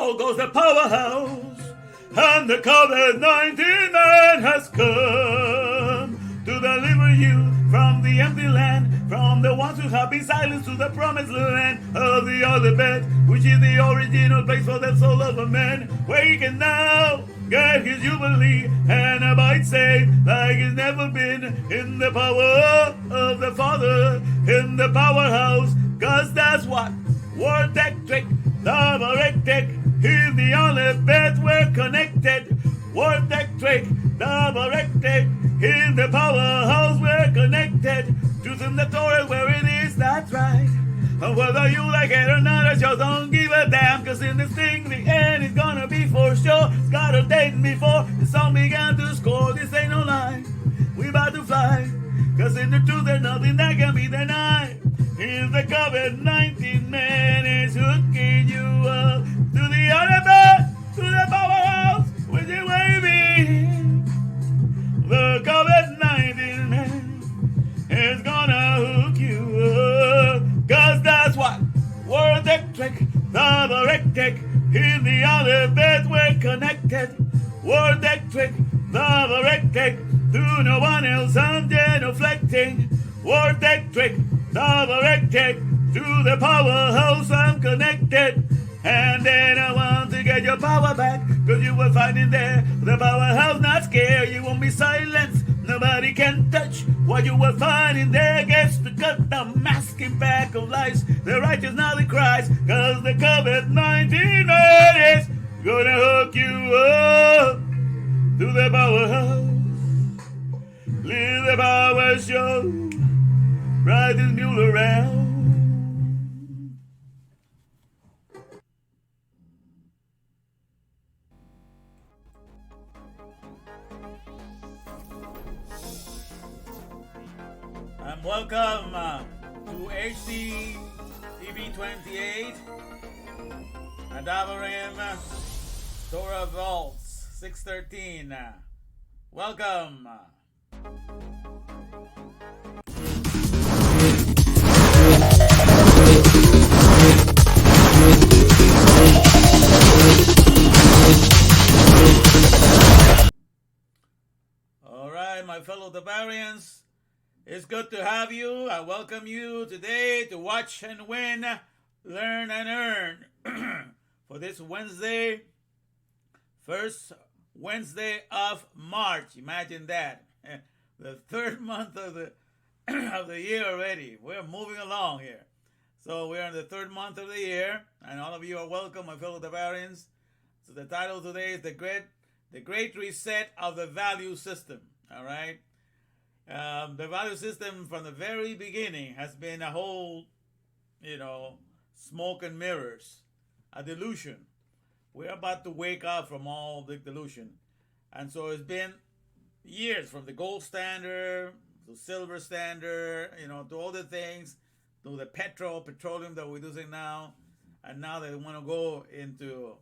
Out goes the powerhouse, and the COVID-19 man has come to deliver you from the empty land, from the ones who have been silenced to the promised land of the Alef-Bet, which is the original place for the soul of a man, where he can now get his jubilee and abide safe like he's never been, in the power of the Father, in the powerhouse, cause that's what Word Tech Trick, the Tech, in the Alef-Bet we're connected. Word Tech Trick, the Tech, in the powerhouse we're connected. Truth in the Torah where it is, that's right. And whether you like it or not, I just don't give a damn. Cause in this thing, the end is gonna be for sure. It's got a date before the song began to score. This ain't no lie, we about to fly. Cause in the truth there's nothing that can be denied. If the COVID-19 man is hooking you up to the Alef-Bet, to the powerhouse, with you waving. The COVID-19 man is gonna hook you up. Cause that's what Word Tech Trick, the Tech, in the Alef-Bet we're connected. Word Tech Trick, the Tech, to no one else I'm genuflecting. Word Tech Trick, the Tech, to the powerhouse I'm connected. And then I want to get your power back, cause you will find in there the powerhouse not scared. You won't be silenced, nobody can touch what you will find in there. Gets to cut the masking back of lies. The righteous now they cries, cause the COVID-19 man is gonna hook you up to the powerhouse. Leave the power show, ride this mule around. And welcome to HD TV 28 and Davarim Torah Vaults 613. Welcome. All right, my fellow Devalians, it's good to have you. I welcome you today to watch and win, learn and earn for this Wednesday, first Wednesday of March. Imagine that. The third month of the of the year already. We're moving along here. So we're in the third month of the year, and all of you are welcome, my fellow Devalians. So the title today is the Great Reset of the Value System. All right. The value system from the very beginning has been a whole, smoke and mirrors, a delusion. We're about to wake up from all the delusion. And so it's been years from the gold standard to silver standard, to all the things, to the petroleum that we're using now. And now they want to go into,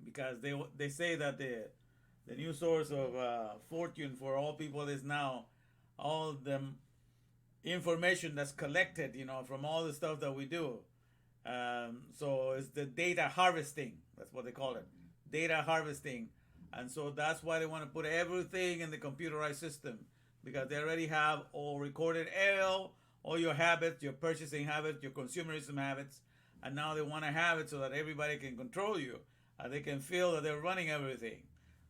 because they say that the new source of fortune for all people is now all the information that's collected, from all the stuff that we do. So it's the data harvesting. That's what they call it. Data harvesting. And so that's why they want to put everything in the computerized system, because they already have all recorded all your habits, your purchasing habits, your consumerism habits. And now they want to have it so that everybody can control you. And they can feel that they're running everything.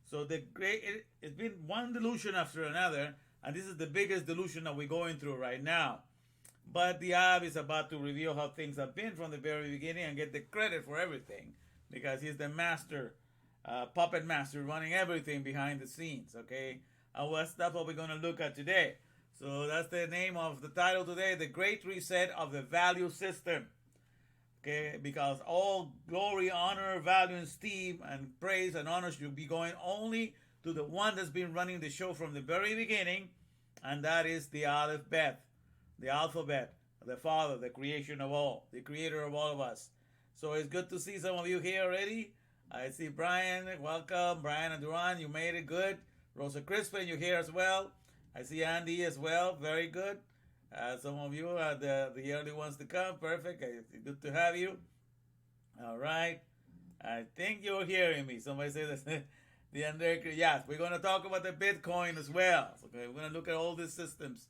So it's been one delusion after another, and this is the biggest delusion that we're going through right now. But the Ab is about to reveal how things have been from the very beginning and get the credit for everything, because he's the master, puppet master, running everything behind the scenes, okay? And that's what we're going to look at today. So that's the name of the title today, The Great Reset of the Value System. Okay, because all glory, honor, value, and esteem, and praise and honor should be going only to the one that's been running the show from the very beginning, and that is the Alef-Bet, the alphabet, the Father, the creation of all, the creator of all of us. So it's good to see some of you here already. I see Brian, welcome. Brian and Duran, you made it good. Rosa Crispin, you're here as well. I see Andy as well, very good. Some of you are the early ones to come. Perfect. Good to have you. All right. I think you're hearing me. Somebody say this. The under, yes, we're going to talk about the Bitcoin as well. Okay, we're going to look at all these systems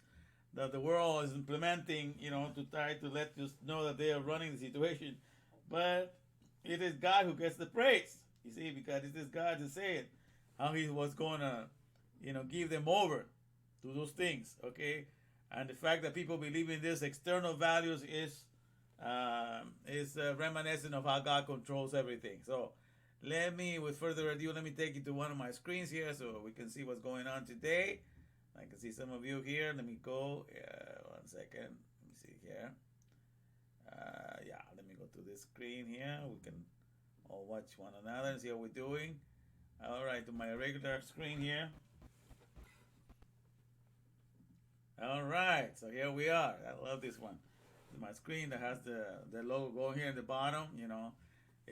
that the world is implementing, to try to let us know that they are running the situation. But it is God who gets the praise. You see, because it is God who said how He was going to, give them over to those things. Okay, and the fact that people believe in this external values is reminiscent of how God controls everything. So with further ado, let me take you to one of my screens here so we can see what's going on today. I can see some of you here. Let me go. 1 second. Let me see here. Yeah, let me go to this screen here. We can all watch one another and see how we're doing. All right, to my regular screen here. All right, so here we are. I love this one. My screen that has the logo here in the bottom,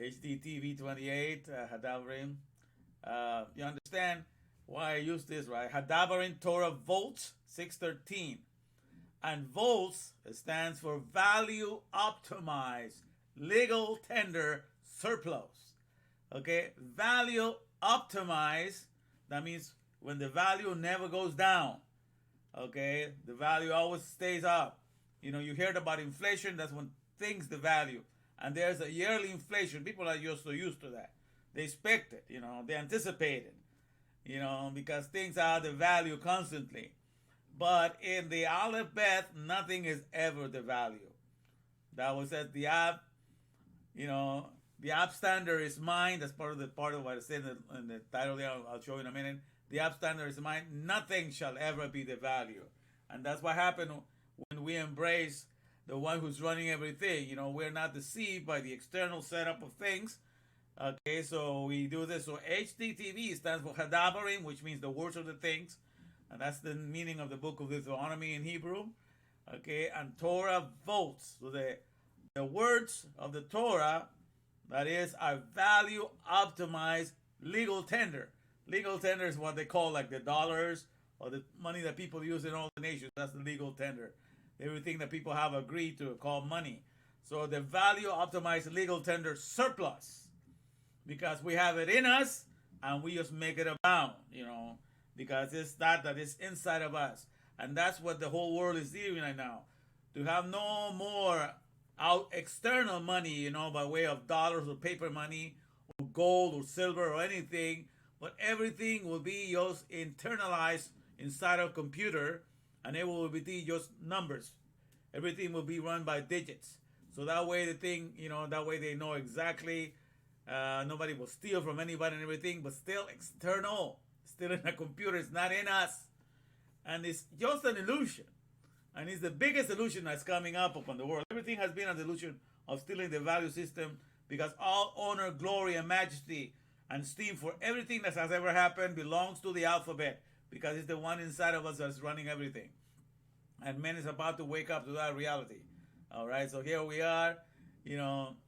HDTV 28, Hadabarim. You understand why I use this, right? Hadabarim Torah volts 613. And volts stands for value optimized, legal tender surplus. Okay, value optimized, that means when the value never goes down. Okay, the value always stays up. You heard about inflation, that's when things devalue. And there's a yearly inflation. People are just so used to that. They expect it, they anticipate it, because things are the value constantly. But in the Alef-Bet, nothing is ever the value. That was at the app, the app standard is mine. That's part of what I said in the title there. I'll show you in a minute. The app standard is mine. Nothing shall ever be the value. And that's what happened when we embrace the one who's running everything. We're not deceived by the external setup of things. Okay, so we do this. So HDTV stands for Hadabarim, which means the words of the things. And that's the meaning of the book of Deuteronomy in Hebrew. Okay, and Torah volts. So the words of the Torah, that is, are value optimized legal tender. Legal tender is what they call like the dollars or the money that people use in all the nations. That's the legal tender. Everything that people have agreed to call money. So the value optimized legal tender surplus, because we have it in us and we just make it abound, because it's that is inside of us. And that's what the whole world is doing right now. To have no more out external money, by way of dollars or paper money or gold or silver or anything, but everything will be just internalized inside of a computer, and it will be just numbers. Everything will be run by digits. So that way that way they know exactly. Nobody will steal from anybody and everything, but still external, still in a computer. It's not in us, and it's just an illusion. And it's the biggest illusion that's coming up upon the world. Everything has been an illusion of stealing the value system, because all honor, glory, and majesty and esteem for everything that has ever happened belongs to the Alef-Bet, because it's the one inside of us that's running everything. And man is about to wake up to that reality. All right, so here we are,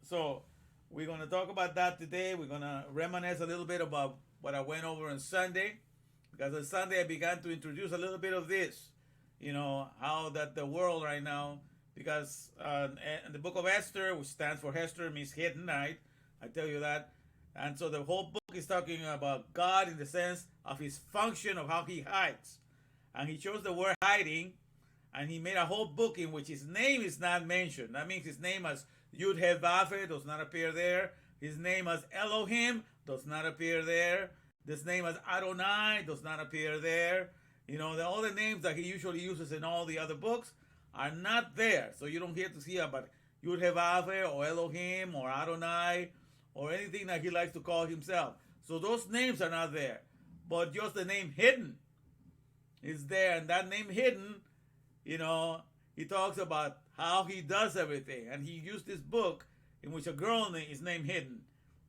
so we're going to talk about that today. We're going to reminisce a little bit about what I went over on Sunday, because on Sunday I began to introduce a little bit of this, how that the world right now, because in the book of Esther, which stands for Hester, means hidden, right? I tell you that. And so the whole book is talking about God in the sense of his function of how he hides. And he chose the word hiding, and he made a whole book in which his name is not mentioned. That means his name as Yud-He-Vav does not appear there. His name as Elohim does not appear there. His name as Adonai does not appear there. All the names that he usually uses in all the other books are not there. So you don't get to see about Yud-He-Vav or Elohim or Adonai or anything that he likes to call himself. So those names are not there. But just the name hidden is there. And that name hidden, he talks about how he does everything. And he used this book in which a girl is named Hidden.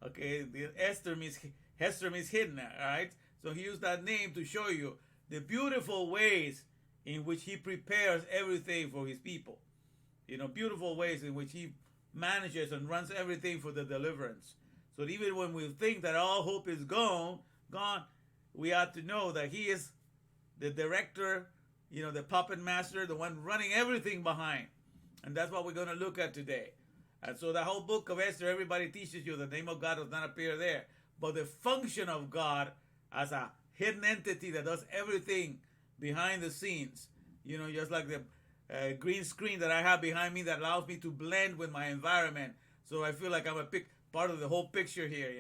Okay, the Hester means hidden, all right? So he used that name to show you the beautiful ways in which he prepares everything for his people. Beautiful ways in which he manages and runs everything for the deliverance. So even when we think that all hope is gone, we have to know that he is the director, the puppet master, the one running everything behind. And that's what we're going to look at today. And so the whole book of Esther, everybody teaches you the name of God does not appear there. But the function of God as a hidden entity that does everything behind the scenes, just like the green screen that I have behind me that allows me to blend with my environment. So I feel like I'm part of the whole picture here.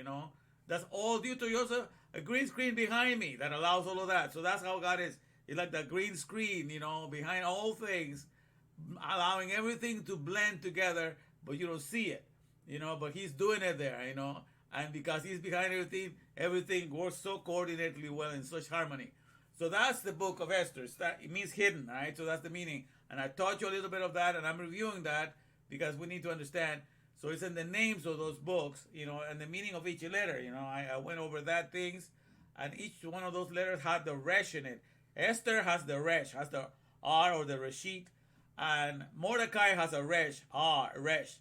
That's all due to just a green screen behind me that allows all of that. So that's how God is. He's like the green screen, behind all things, allowing everything to blend together, but you don't see it, but he's doing it there, and because he's behind everything, everything works so coordinatedly well in such harmony. So that's the book of Esther. It means hidden, right? So that's the meaning. And I taught you a little bit of that, and I'm reviewing that because we need to understand. So it's in the names of those books, and the meaning of each letter. I went over that things, and each one of those letters had the resh in it. Esther has the resh, has the R or the reshit, and Mordecai has a resh, R, resh.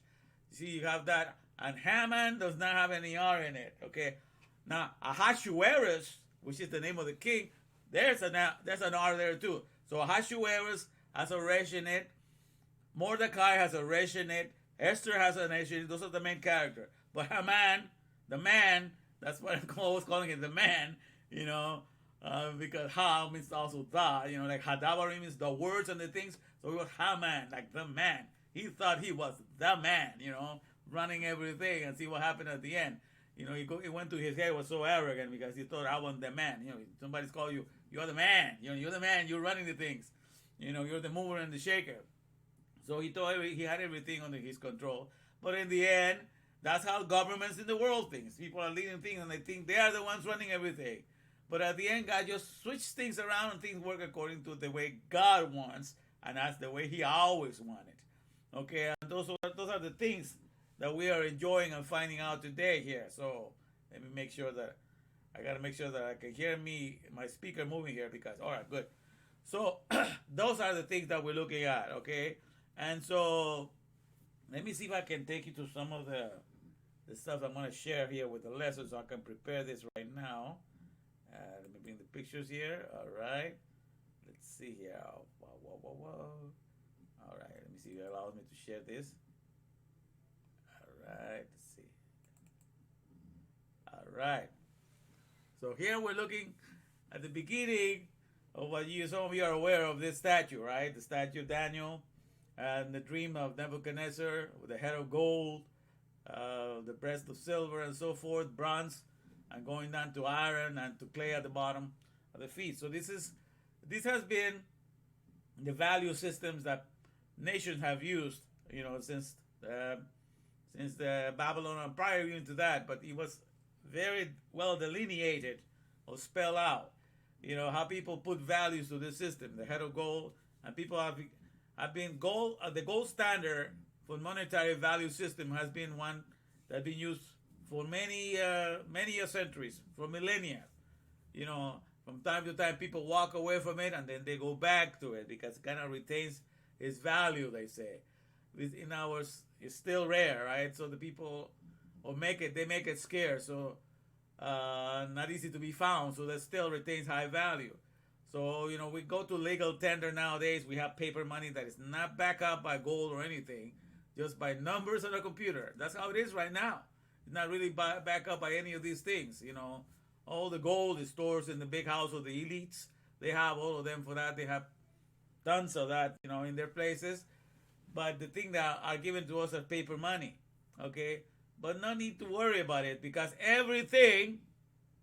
See, you have that. And Haman does not have any R in it. Okay. Now, Ahasuerus, which is the name of the king, there's an R there too. So Ahasuerus has a resh in it. Mordecai has a resh in it. Esther has an resh in it. Those are the main character. But Haman, the man, that's what I'm always calling it, the man, because Ha means also the, like Hadabarim means the words and the things. So he was Haman, like the man. He thought he was the man, running everything, and see what happened at the end. He went to his head, was so arrogant because he thought I was the man. Somebody's called you, you're the man. You're the man. You're running the things. You're the mover and the shaker. So he thought he had everything under his control. But in the end, that's how governments in the world think. People are leading things and they think they are the ones running everything. But at the end, God just switched things around and things work according to the way God wants, and that's the way He always wanted. Okay, and those are the things that we are enjoying and finding out today here. So let me make sure that I gotta make sure that I can hear my speaker moving here because all right, good. So those are the things that we're looking at, okay? And so let me see if I can take you to some of the stuff I'm gonna share here with the lesson so I can prepare this right now. Let me bring the pictures here. All right. Let's see here. Whoa. All right. Let me see if it allows me to share this. All right. Let's see. All right. So here we're looking at the beginning of what some of you are aware of this statue, right? The statue of Daniel and the dream of Nebuchadnezzar with the head of gold, the breast of silver and so forth, bronze, and going down to iron and to clay at the bottom of the feet. So this has been the value systems that nations have used, since the Babylon and prior even to that. But it was very well delineated or spelled out, how people put values to this system. The head of gold, and people have been gold. The gold standard for monetary value system has been one that's been used for many centuries, for millennia. From time to time, people walk away from it and then they go back to it because it kind of retains its value, they say. In ours, it's still rare, right? So the people make it scarce, so not easy to be found, so that still retains high value. So, we go to legal tender nowadays, we have paper money that is not backed up by gold or anything, just by numbers on a computer. That's how it is right now. It's not really backed up by any of these things, All the gold is stored in the big house of the elites. They have all of them for that. They have tons of that, in their places. But the thing that are given to us are paper money, okay? But no need to worry about it because everything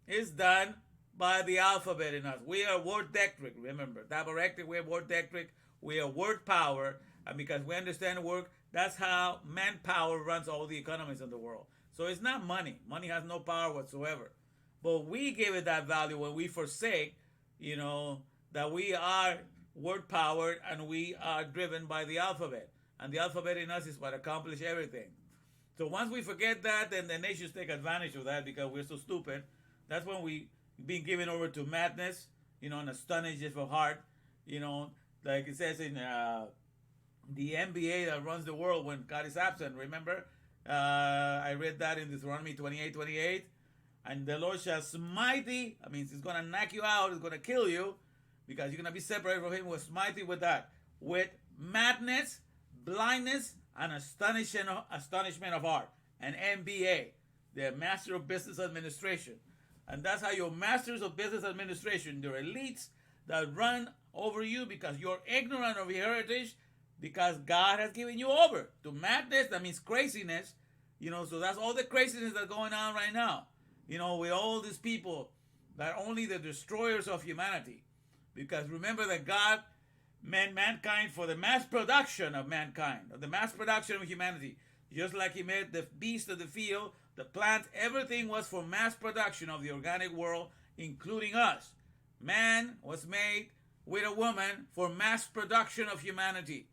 is done by the alphabet in us. We are word dectric, remember. Tabarectic, we are word dectric. We are word power. And because we understand work, that's how manpower runs all the economies in the world. So it's not money. Money has no power whatsoever. But we give it that value when we forsake, that we are word powered and we are driven by the alphabet. And the alphabet in us is what accomplishes everything. So once we forget that, then the nations take advantage of that because we're so stupid. That's when we being given over to madness, and astonishes of heart, like it says in the NBA that runs the world when God is absent. Remember, I read that in Deuteronomy 28:28, and the Lord shall smite thee. I mean, He's going to knock you out. He's going to kill you because you're going to be separated from Him. Will smite thee with that, with madness, blindness, an astonishment of art, an MBA, the Master of Business Administration. And that's how your masters of business administration, your elites that run over you because you're ignorant of your heritage, because God has given you over to madness. That means craziness. So that's all the craziness that's going on right now. With all these people that are only the destroyers of humanity. Because remember that God made mankind for the mass production of mankind, or the mass production of humanity. Just like he made the beasts of the field, the plants, everything was for mass production of the organic world, including us. Man was made with a woman for mass production of humanity.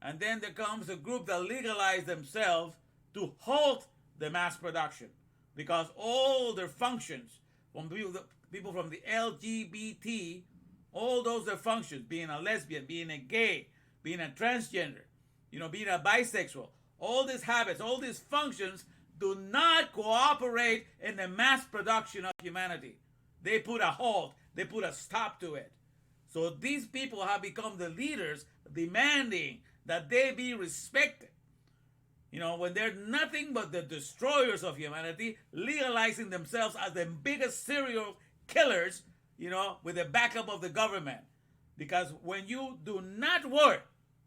And then there comes a group that legalize themselves to halt the mass production, because all their functions, from people from the LGBT, all those their functions, being a lesbian, being a gay, being a transgender, being a bisexual, all these habits, all these functions do not cooperate in the mass production of humanity. They put a halt, they put a stop to it. So these people have become the leaders, demanding that they be respected. When they're nothing but the destroyers of humanity, legalizing themselves as the biggest serial killers, with the backup of the government. Because when you do not work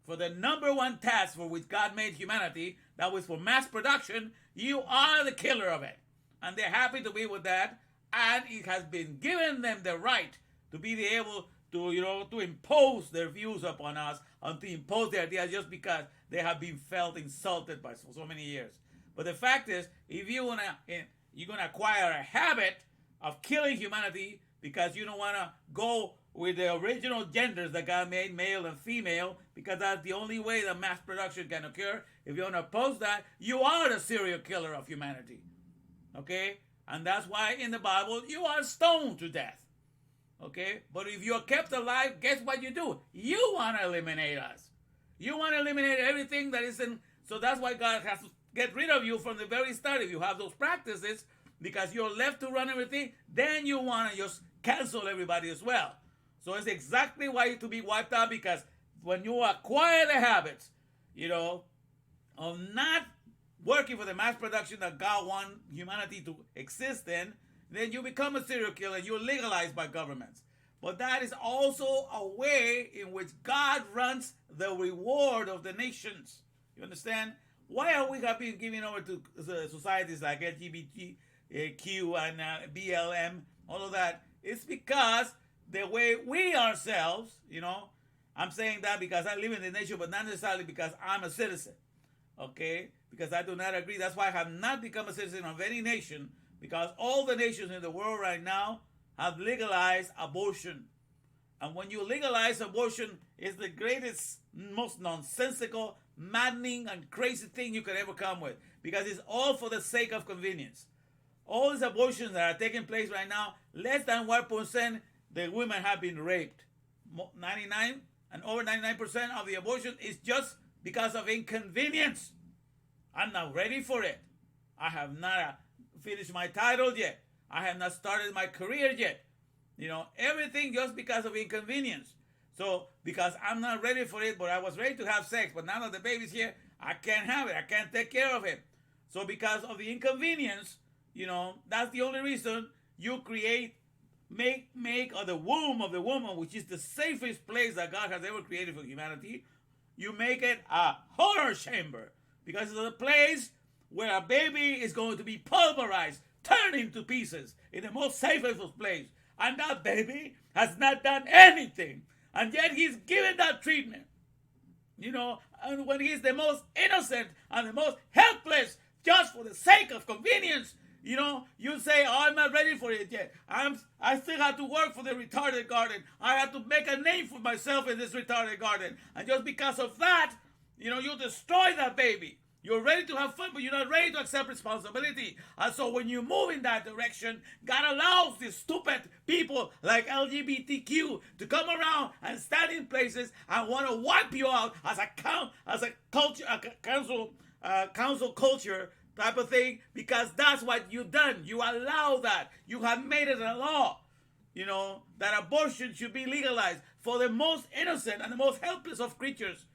for the number one task for which God made humanity, that was for mass production, you are the killer of it. And they're happy to be with that. And it has been given them the right to be able to, to impose their views upon us, and to impose their ideas, just because they have been felt insulted by so many years. But the fact is, if you're gonna acquire a habit of killing humanity because you don't want to go with the original genders that God made, male and female, because that's the only way that mass production can occur. If you want to oppose that, you are the serial killer of humanity. Okay? And that's why in the Bible, you are stoned to death. Okay? But if you're kept alive, guess what you do? You want to eliminate us. You want to eliminate everything that isn't. So that's why God has to get rid of you from the very start. If you have those practices, because you're left to run everything, then you want to just cancel everybody as well. So it's exactly why you to be wiped out, because when you acquire the habits, of not working for the mass production that God wants humanity to exist in, then you become a serial killer. You're legalized by governments. But that is also a way in which God runs the reward of the nations. You understand? Why are we been giving over to societies like LGBTQ and BLM, all of that? It's because the way we ourselves, I'm saying that because I live in the nation, but not necessarily because I'm a citizen. Okay? Because I do not agree. That's why I have not become a citizen of any nation, because all the nations in the world right now have legalized abortion. And when you legalize abortion, it's the greatest, most nonsensical, maddening, and crazy thing you could ever come with, because it's all for the sake of convenience. All these abortions that are taking place right now, less than 1% the women have been raped. 99 and over 99% of the abortion is just because of inconvenience. I'm not ready for it. I have not finished my title yet. I have not started my career yet. Everything just because of inconvenience. So, because I'm not ready for it, but I was ready to have sex, but now that the baby's here, I can't have it. I can't take care of it. So, because of the inconvenience, that's the only reason you make of the womb of the woman, which is the safest place that God has ever created for humanity, you make it a horror chamber, because it's a place where a baby is going to be pulverized, turned into pieces in the most safest place. And that baby has not done anything, and yet he's given that treatment. And when he's the most innocent and the most helpless, just for the sake of convenience, you say, oh, I'm not ready for it yet. I still have to work for the retarded garden. I have to make a name for myself in this retarded garden. And just because of that, you destroy that baby. You're ready to have fun, but you're not ready to accept responsibility. And so when you move in that direction, God allows these stupid people like LGBTQ to come around and stand in places and want to wipe you out as a culture, council culture type of thing, because that's what you've done. You allow that. You have made it a law, that abortion should be legalized for the most innocent and the most helpless of creatures.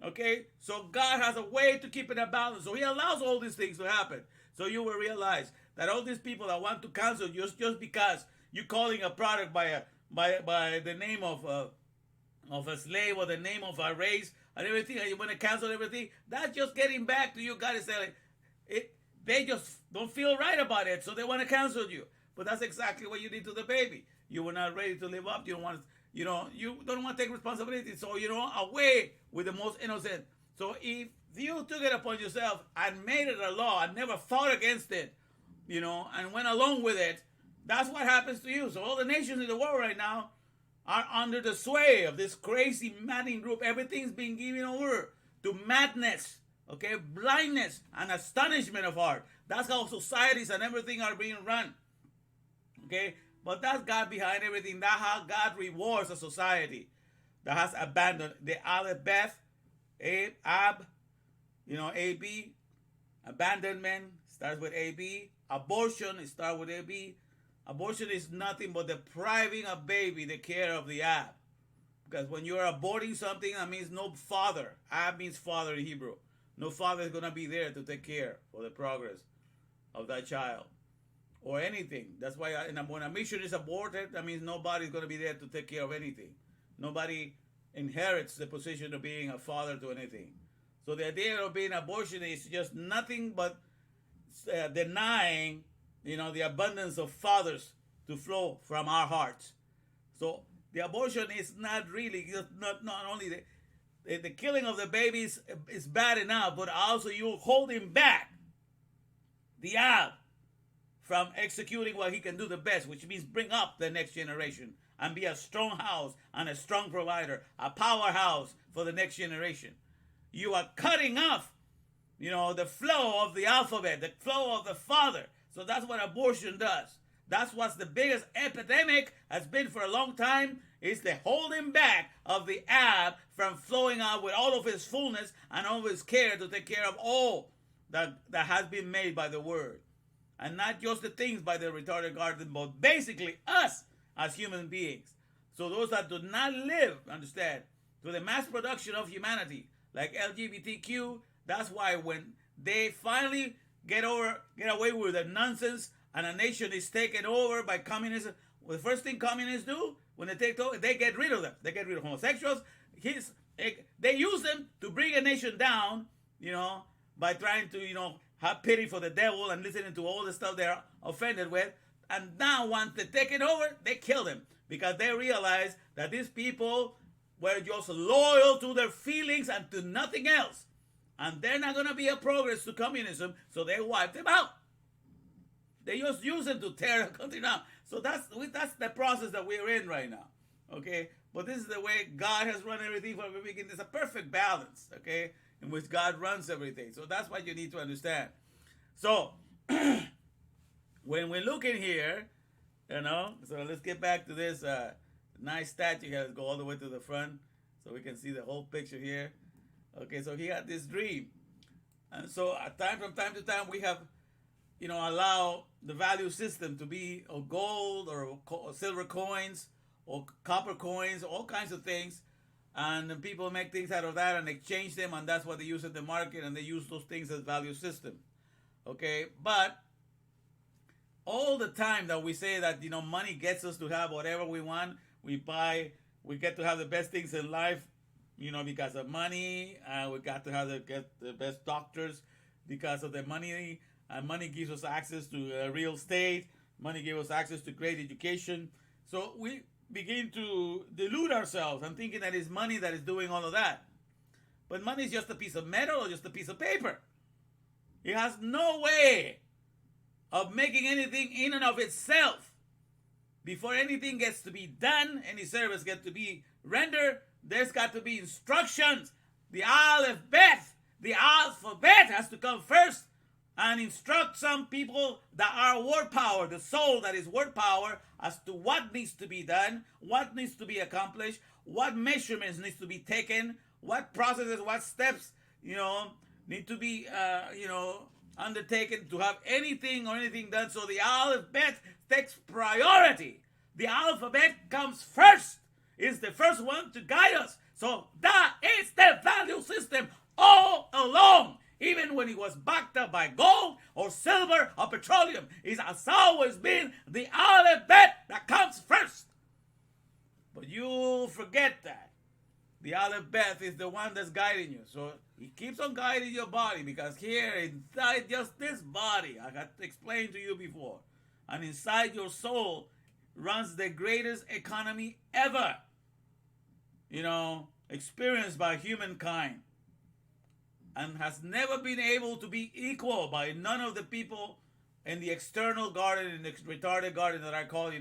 Okay? So God has a way to keep it in balance. So he allows all these things to happen. So you will realize that all these people that want to cancel just because you're calling a product by the name of a slave or the name of a race and everything, and you want to cancel everything, that's just getting back to you. God is saying it. They just don't feel right about it, so they want to cancel you. But that's exactly what you did to the baby. You were not ready to live up. You don't want to, you don't want to take responsibility. So away with the most innocent. So if you took it upon yourself and made it a law and never fought against it, and went along with it, that's what happens to you. So all the nations in the world right now are under the sway of this crazy maddening group. Everything's being given over to madness, okay, blindness and astonishment of heart. That's how societies and everything are being run, okay. But that's God behind everything. That's how God rewards a society that has abandoned the Alef-Bet, AB, abandonment starts with AB. Abortion, it starts with AB. Abortion is nothing but depriving a baby the care of the ab. Because when you're aborting something, that means no father. Ab means father in Hebrew. No father is going to be there to take care for the progress of that child or anything. That's why when a mission is aborted, that means nobody's going to be there to take care of anything. Nobody inherits the position of being a father to anything. So the idea of being abortion is just nothing but denying, the abundance of fathers to flow from our hearts. So the abortion is not really not only the killing of the babies is bad enough, but also you're holding back the ab from executing what he can do the best, which means bring up the next generation and be a strong house and a strong provider, a powerhouse for the next generation. You are cutting off, the flow of the alphabet, the flow of the father. So that's what abortion does. That's what's the biggest epidemic has been for a long time, is the holding back of the ab from flowing out with all of his fullness and all of his care to take care of all that has been made by the word. And not just the things by the retarded garden, but basically us as human beings. So those that do not live, understand, to the mass production of humanity, like LGBTQ, that's why when they finally get away with the nonsense and a nation is taken over by communism, well, the first thing communists do when they take over, they get rid of them. They get rid of homosexuals. They use them to bring a nation down, by trying to, have pity for the devil and listening to all the stuff they're offended with. And now once they take it over, they kill them because they realize that these people were just loyal to their feelings and to nothing else. And they're not going to be a progress to communism, so they wipe them out. They just use them to tear the country down. So that's the process that we're in right now, okay? But this is the way God has run everything from the beginning. There's a perfect balance, okay, in which God runs everything. So that's what you need to understand. So when we look in here, so let's get back to this nice statue here. Let's go all the way to the front so we can see the whole picture here. Okay, so he had this dream. And so from time to time, we have, allow the value system to be of gold or silver coins or copper coins, all kinds of things. And people make things out of that and exchange them, and that's what they use in the market, and they use those things as value system. Okay, but all the time that we say that, money gets us to have whatever we want, we get to have the best things in life, because of money. We got to get the best doctors because of the money. And money gives us access to real estate. Money gives us access to great education. So we begin to delude ourselves and thinking that it's money that is doing all of that. But money is just a piece of metal or just a piece of paper. It has no way of making anything in and of itself. Before anything gets to be done, any service gets to be rendered, there's got to be instructions. The Alef-Bet, the alphabet has to come first and instruct some people that are word power, the soul that is word power, as to what needs to be done, what needs to be accomplished, what measurements needs to be taken, what processes, what steps, need to be, undertaken to have anything done. So the Alef-Bet takes priority. The alphabet comes first. It's the first one to guide us. So that is the value system all along. Even when it was backed up by gold or silver or petroleum, it has always been the Alef-Bet that comes first. But you forget that. The Alef-Bet is the one that's guiding you. So he keeps on guiding your body, because here inside just this body, I got to explain to you before, and inside your soul runs the greatest economy ever, experienced by humankind, and has never been able to be equal by none of the people in the external garden, in the retarded garden that I call, the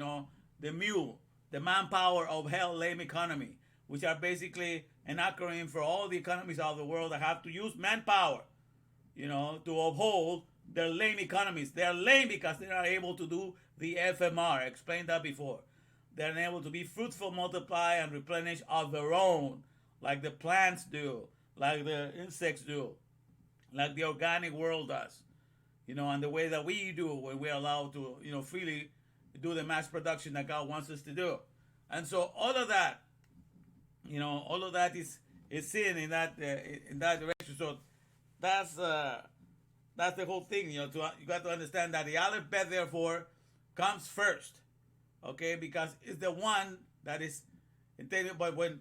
M.U.L.E, the manpower of hell lame economy, which are basically an acronym for all the economies of the world that have to use manpower, to uphold their lame economies. They're lame because they're not able to do the FMR. I explained that before. They're unable to be fruitful, multiply, and replenish of their own, like the plants do, like the insects do, like the organic world does, and the way that we do when we're allowed to, freely do the mass production that God wants us to do. And so all of that, is seen in that direction. So that's the whole thing. You got to understand that the Alef-Bet therefore comes first, okay? Because it's the one that is intended. But when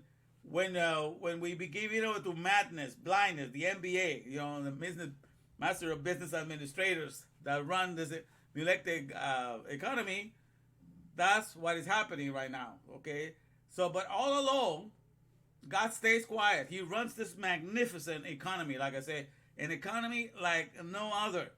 we begin to madness, blindness, the MBA, the business master of business administrators that run this elected economy, that's what is happening right now, okay? So, but all along, God stays quiet. He runs this magnificent economy, like I say, an economy like no other.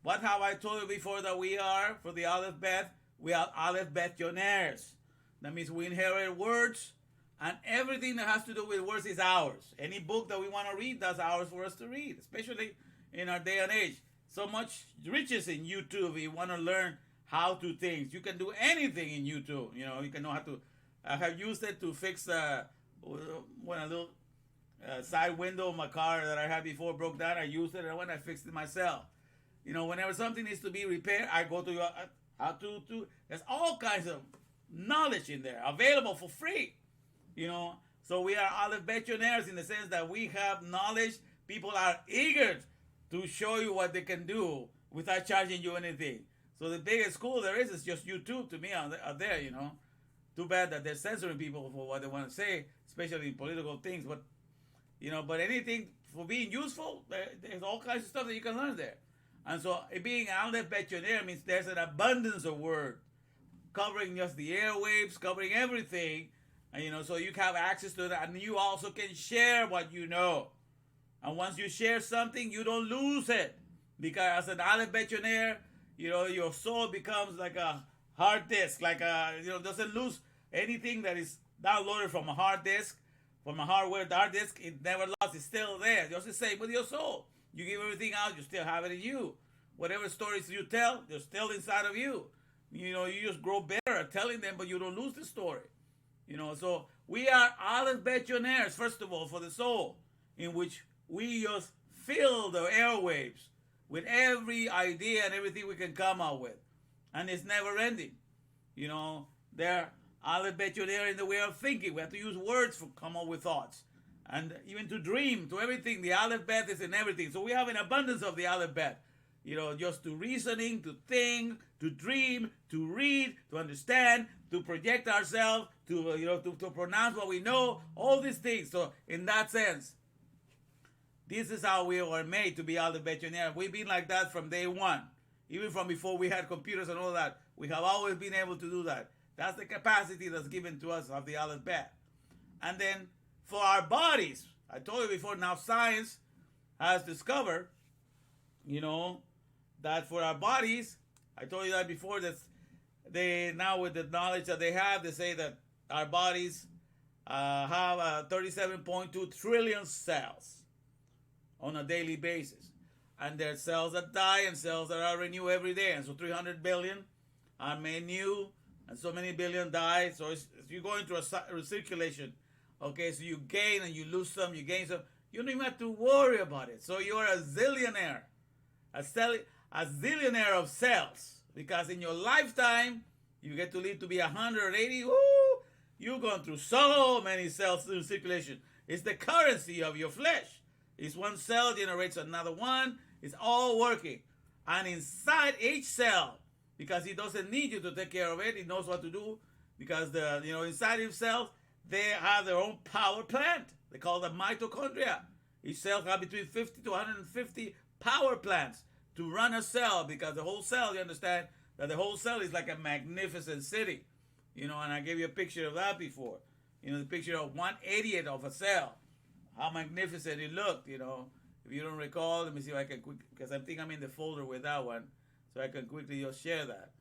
What have I told you before that we are for the Alef-Bet? We are Alefbetionaires. That means we inherit words, and everything that has to do with words is ours. Any book that we want to read, that's ours for us to read, especially in our day and age. So much riches in YouTube. If you want to learn how to things, you can do anything in YouTube. You can know how to. I have used it to fix when a little side window of my car that I had before broke down. I used it, and when I fixed it myself. Whenever something needs to be repaired, I go to how to. There's all kinds of knowledge in there available for free. So we are Alefbetionaires in the sense that we have knowledge. People are eager to show you what they can do without charging you anything. So the biggest school there is just YouTube to me out there. Too bad that they're censoring people for what they want to say, especially in political things. But but anything for being useful, there's all kinds of stuff that you can learn there. And so being Alefbetionaire means there's an abundance of word covering just the airwaves, covering everything. And so you have access to that, and you also can share what you know. And once you share something, you don't lose it, because as an Alefbetionaire, your soul becomes like a hard disk, doesn't lose anything that is downloaded from a hard disk, from a hardware hard disk. It never lost. It's still there. Just the same with your soul. You give everything out, you still have it in you. Whatever stories you tell, they're still inside of you. You just grow better at telling them, but you don't lose the story. So we are Alefbetionaires, first of all, for the soul, in which we just fill the airwaves with every idea and everything we can come up with. And it's never ending. They're Alefbetionaire in the way of thinking. We have to use words to come up with thoughts. And even to dream, to everything. The Alef-Bet is in everything. So we have an abundance of the Alef-Bet. Just to reasoning, to think, to dream, to read, to understand, to project ourselves, to pronounce what we know, all these things. So in that sense, this is how we were made to be Alefbetionaires. We've been like that from day one. Even from before we had computers and all that. We have always been able to do that. That's the capacity that's given to us of the Alef-Bet. And then for our bodies, I told you before, now science has discovered, that for our bodies, I told you that before, that they now with the knowledge that they have, they say that our bodies have 37.2 trillion cells on a daily basis. And there are cells that die and cells that are renewed every day. And so 300 billion are made new, and so many billion die. So you go into a recirculation. Okay, so you gain and you lose some, you gain some. You don't even have to worry about it. So you're a zillionaire, a zillionaire of cells. Because in your lifetime, you get to live to be 180. Woo! You've gone through so many cells in circulation. It's the currency of your flesh. It's one cell generates another one. It's all working. And inside each cell, because he doesn't need you to take care of it, he knows what to do. Because inside each cell, they have their own power plant. They call them mitochondria. Each cell has between 50 to 150 power plants to run a cell, because the whole cell, you understand, that the whole cell is like a magnificent city. And I gave you a picture of that before. The picture of 1/80th of a cell. How magnificent it looked, If you don't recall, let me see if I can because I think I'm in the folder with that one. So I can quickly just share that.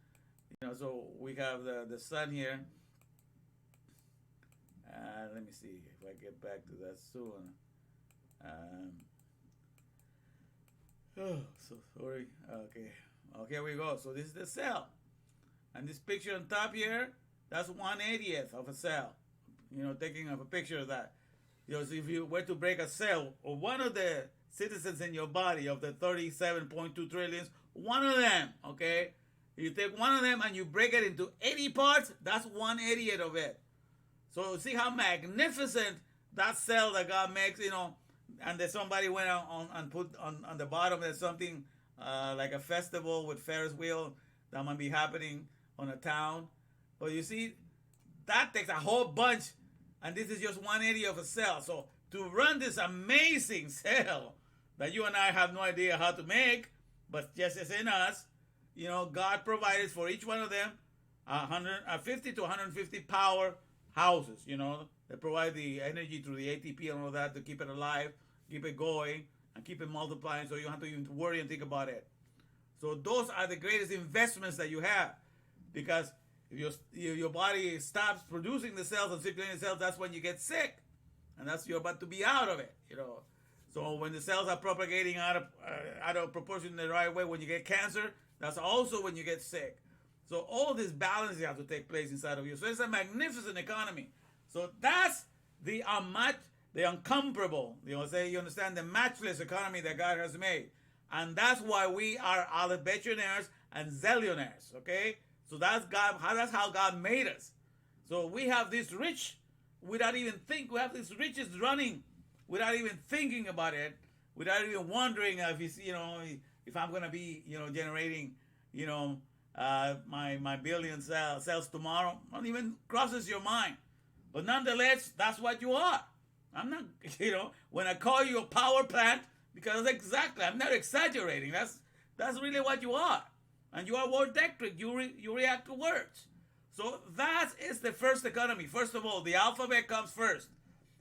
So we have the sun here. Let me see if I get back to that soon. Oh, so sorry. Okay. Here we go. So this is the cell. And this picture on top here, that's 1/80th of a cell. Taking of a picture of that. So if you were to break a cell, or one of the citizens in your body of the 37.2 trillions, one of them, okay? You take one of them and you break it into 80 parts, that's 1/80th of it. So see how magnificent that cell that God makes, and then somebody went on and put on the bottom there's something like a festival with Ferris wheel that might be happening on a town. But you see, that takes a whole bunch, and this is just 1/80th of a cell. So to run this amazing cell that you and I have no idea how to make, but just as in us, God provided for each one of them 50 to 150 power houses. They provide the energy through the ATP and all that to keep it alive, keep it going, and keep it multiplying, so you don't have to even worry and think about it. So those are the greatest investments that you have, because if your body stops producing the cells and circulating cells, that's when you get sick, and you're about to be out of it. So when the cells are propagating out of proportion in the right way, when you get cancer, that's also when you get sick. So all this balancing has to take place inside of you. So it's a magnificent economy. So that's the uncomparable, you understand, the matchless economy that God has made. And that's why we are Alefbetionaires and cellionaires, okay? So that's how God made us. So we have this rich, we have this riches running without even thinking about it, without even wondering if I'm going to be, generating, my billion cells tomorrow. Not even crosses your mind. But nonetheless, that's what you are. I'm not, when I call you a power plant, because exactly, I'm not exaggerating. That's really what you are. And you are word electric. You react to words. So that is the first economy. First of all, the alphabet comes first.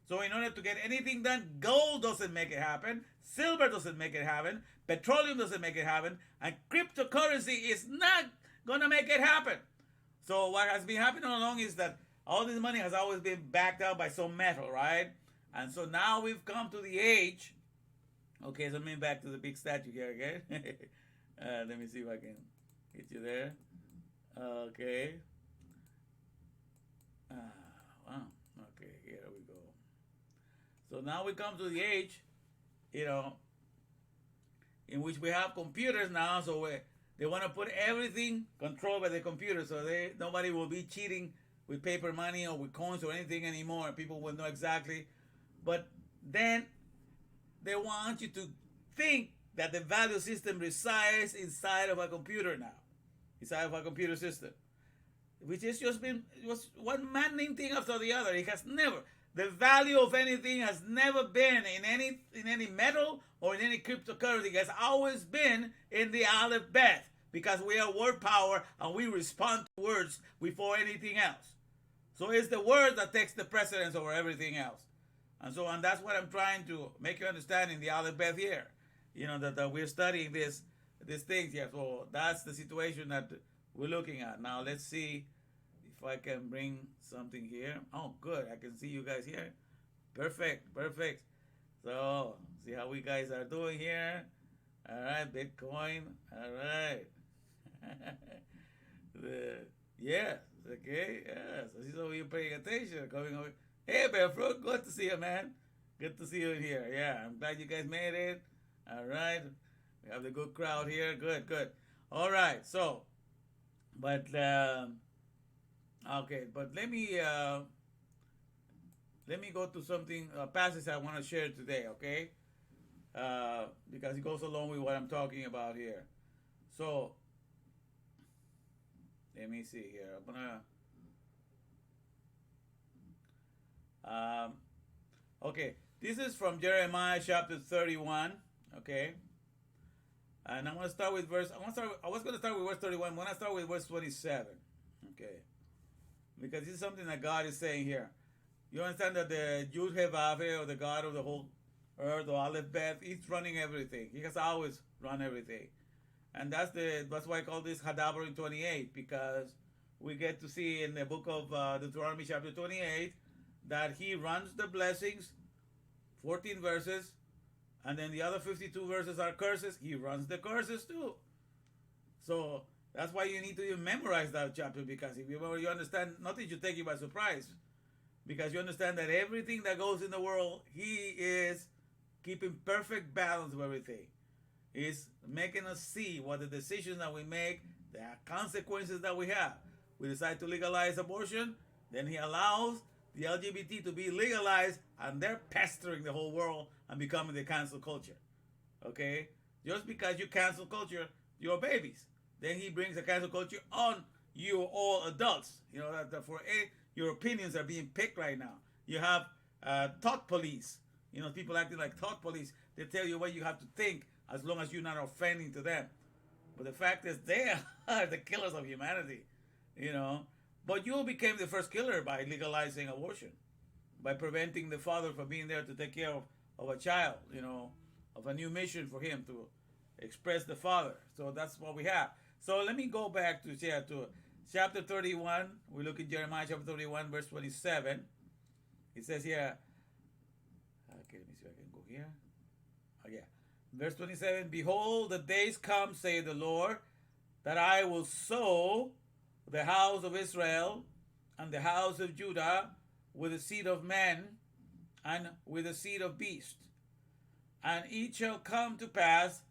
So in order to get anything done, gold doesn't make it happen. Silver doesn't make it happen. Petroleum doesn't make it happen. And cryptocurrency is not going to make it happen. So what has been happening all along is that all this money has always been backed out by some metal, right? And so now we've come to the age. Okay, so let me back to the big statue here again. Let me see if I can get you there. Okay. Wow. Okay, here we go. So now we come to the age, in which we have computers now. So they want to put everything controlled by the computer, so nobody will be cheating with paper money or with coins or anything anymore. People will know exactly. But then they want you to think that the value system resides inside of a computer now, inside of a computer system, which has just been one maddening thing after the other. It has never, the value of anything has never been in any metal or in any cryptocurrency. It has always been in the Alef-Bet, because we are word power and we respond to words before anything else. So it's the word that takes the precedence over everything else. And that's what I'm trying to make you understand in the Alef-Bet here. That we're studying these things here. So that's the situation that we're looking at. Now let's see if I can bring something here. Oh, good. I can see you guys here. Perfect. So see how we guys are doing here. All right, Bitcoin. All right. Yes. Okay. Yes. I see some of you paying attention. Coming over. Hey, Bearfruit. Good to see you, man. Good to see you in here. Yeah, I'm glad you guys made it. All right. We have the good crowd here. Good. All right. So, but okay. But let me let me go to something, a passage I want to share today, okay? Because it goes along with what I'm talking about here. So, let me see here. I'm gonna. Okay, this is from Jeremiah chapter 31. Okay, and I'm gonna start with verse. I was gonna start with verse 31. I'm gonna start with verse 27. Okay, because this is something that God is saying here. You understand that the Yud-He-Vav-He, or the God of the whole earth, or Alef-Bet, he's running everything. He has always run everything. And that's why I call this Hadaber in 28, because we get to see in the book of Deuteronomy chapter 28 that he runs the blessings, 14 verses, and then the other 52 verses are curses. He runs the curses too. So that's why you need to even memorize that chapter, because if you understand, nothing should take you by surprise, because you understand that everything that goes in the world, he is keeping perfect balance of everything. Is making us see what the decisions that we make, the consequences that we have. We decide to legalize abortion, then he allows the LGBT to be legalized, and they're pestering the whole world and becoming the cancel culture. Okay? Just because you cancel culture, your babies. Then he brings the cancel culture on you all adults. You know, that for your opinions are being picked right now. You have thought police. You know, people acting like thought police. They tell you what you have to think, as long as you're not offending to them. But the fact is, they are the killers of humanity, you know. But you became the first killer by legalizing abortion, by preventing the father from being there to take care of a child, you know, of a new mission for him to express the father. So that's what we have. So let me go back to chapter 31. We look at Jeremiah chapter 31, verse 27. It says here, okay, let me see if I can go here. Oh, yeah. Verse 27, behold, the days come, saith the Lord, that I will sow the house of Israel and the house of Judah with the seed of men and with the seed of beast. And it shall come to pass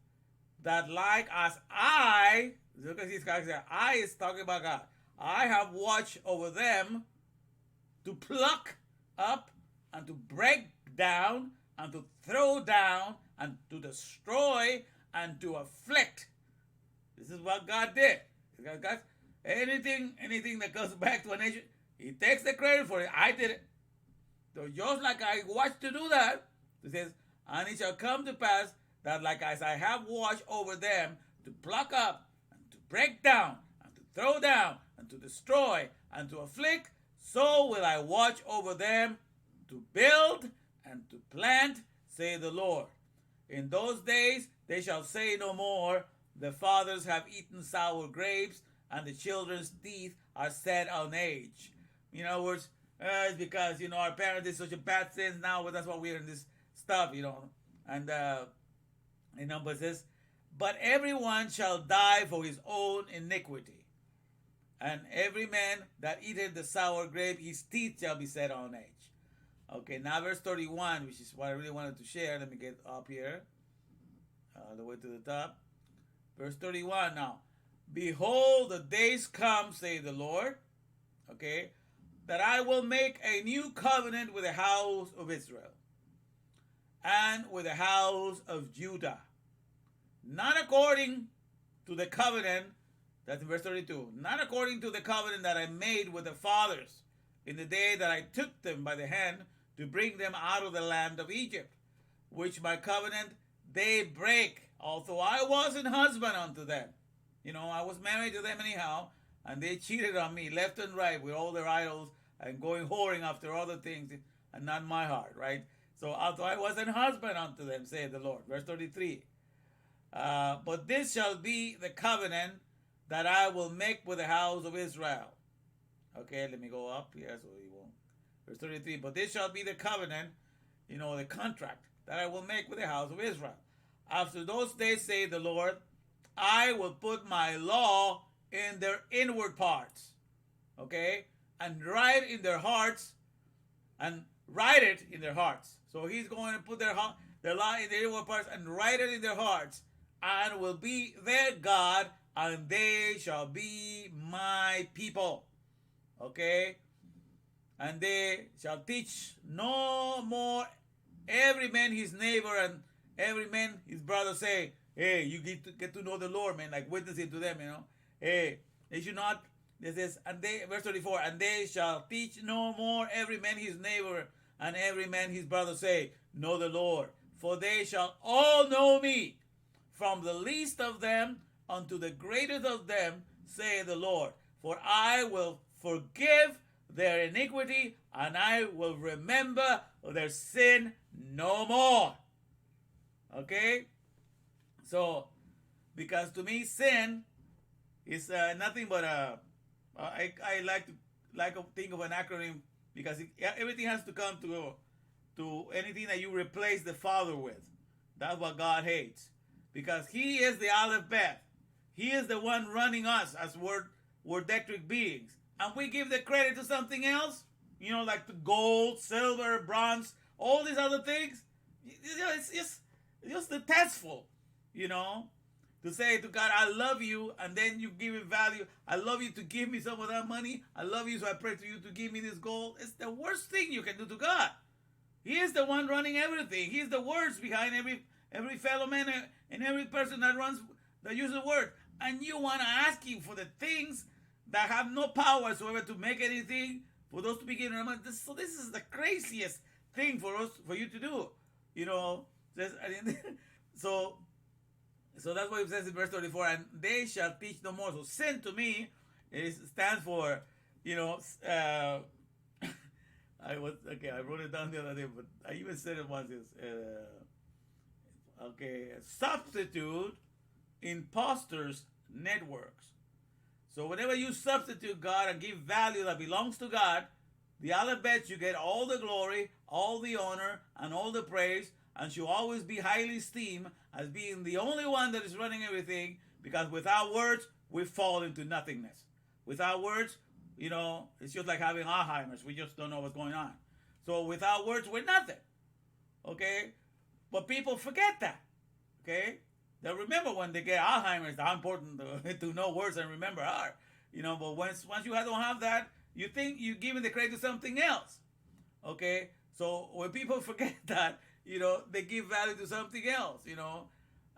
that like as I, look at this guy, I is talking about God, I have watched over them to pluck up and to break down and to throw down and to destroy and to afflict. This is what God did. God, anything that comes back to a nation, he takes the credit for it. I did it. So just like I watched to do that, it says, and it shall come to pass that like as I have watched over them to pluck up and to break down and to throw down and to destroy and to afflict, so will I watch over them to build and to plant, say the Lord. In those days they shall say no more, the fathers have eaten sour grapes, and the children's teeth are set on edge. In other words, it's because, you know, our parents did such a bad sins now, but that's why we're in this stuff, you know. And, but it says, but everyone shall die for his own iniquity. And every man that eateth the sour grape, his teeth shall be set on edge. Okay, now verse 31, which is what I really wanted to share. Let me get up here, all the way to the top. Verse 31 now. Behold, the days come, say the Lord, okay, that I will make a new covenant with the house of Israel and with the house of Judah. Not according to the covenant, that's in verse 32, not according to the covenant that I made with the fathers in the day that I took them by the hand to bring them out of the land of Egypt, which my covenant they break, although I was an husband unto them. You know, I was married to them anyhow, and they cheated on me left and right with all their idols and going whoring after other things, and not my heart, right? So although I was an husband unto them, saith the Lord. Verse 33. But this shall be the covenant that I will make with the house of Israel. Okay, let me go up here so you won't. Verse 33, but this shall be the covenant, you know, the contract that I will make with the house of Israel. After those days, say the Lord, I will put my law in their inward parts, okay, and write in their hearts, and write it in their hearts. So he's going to put their law in their inward parts and write it in their hearts, and will be their God, and they shall be my people. Okay? and they shall teach no more every man his neighbor and every man his brother, say, hey, you get to know the Lord, man, like witnessing to them, Hey, they should not, this is, and they, verse 34, and they shall teach no more every man his neighbor and every man his brother, say, know the Lord, for they shall all know me, from the least of them unto the greatest of them, say the Lord. For I will forgive their iniquity, and I will remember their sin no more. Okay? So, because to me, sin is nothing but I like to think of an acronym, because everything has to come to anything that you replace the Father with. That's what God hates, because He is the Alef-Bet. He is the one running us as wordectric beings, and we give the credit to something else. Like the gold, silver, bronze, all these other things. It's just detestful, to say to God, I love you, and then you give it value. I love you to give me some of that money. I love you, so I pray to you to give me this gold. It's the worst thing you can do to God. He is the one running everything. He's the words behind every fellow man and every person that uses the word. And you want to ask Him for the things that have no power whatsoever to make anything, for those to be given. So this is the craziest thing for you to do. So that's what it says in verse 34, and they shall teach no more. So sin to me stands for, I wrote it down the other day, but I even said it once. Substitute imposters networks. So whenever you substitute God and give value that belongs to God, the Alef-Bet, you get all the glory, all the honor, and all the praise, and should always be highly esteemed as being the only one that is running everything, because without words, we fall into nothingness. Without words, it's just like having Alzheimer's. We just don't know what's going on. So without words, we're nothing. Okay? But people forget that. Okay? They'll remember when they get Alzheimer's how important to know words and remember are. But once you don't have that, you think you're giving the credit to something else. Okay? So when people forget that, they give value to something else,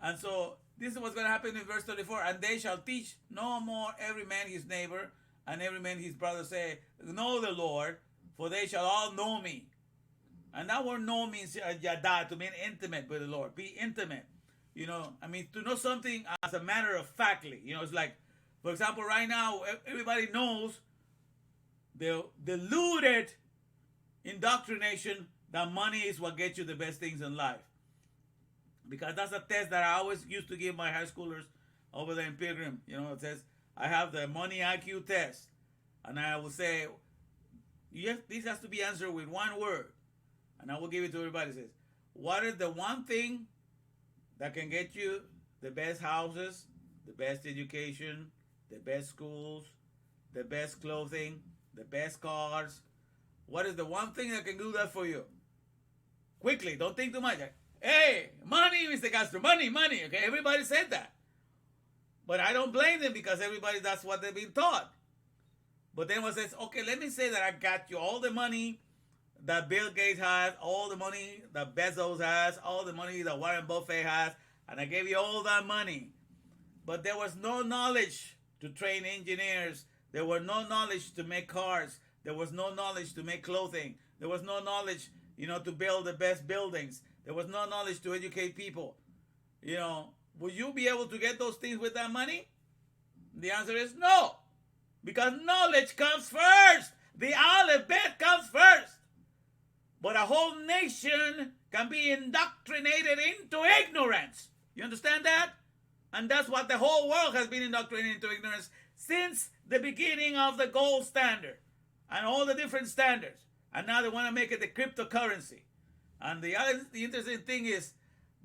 And so this is what's going to happen in verse 34. And they shall teach no more every man his neighbor and every man his brother, say, know the Lord, for they shall all know me. And that word know means yada, to mean intimate with the Lord. Be intimate. To know something as a matter of factly. It's like, for example, right now, everybody knows the deluded indoctrination that money is what gets you the best things in life. Because that's a test that I always used to give my high schoolers over there in Pilgrim. It says, I have the money IQ test. And I will say, this has to be answered with one word. And I will give it to everybody. It says, what is the one thing that can get you the best houses, the best education, the best schools, the best clothing, the best cars? What is the one thing that can do that for you? Quickly, don't think too much. Hey, money, Mr. Castro, money. Okay, everybody said that. But I don't blame them, because that's what they've been taught. But then one says, okay, let me say that I got you all the money that Bill Gates has, all the money that Bezos has, all the money that Warren Buffett has, and I gave you all that money. But there was no knowledge to train engineers. There was no knowledge to make cars. There was no knowledge to make clothing. There was no knowledge, to build the best buildings. There was no knowledge to educate people. Will you be able to get those things with that money? The answer is no. Because knowledge comes first. The Alef-Bet comes first. But a whole nation can be indoctrinated into ignorance. You understand that? And that's what the whole world has been indoctrinated into ignorance since the beginning of the gold standard and all the different standards. And now they want to make it the cryptocurrency. And the interesting thing is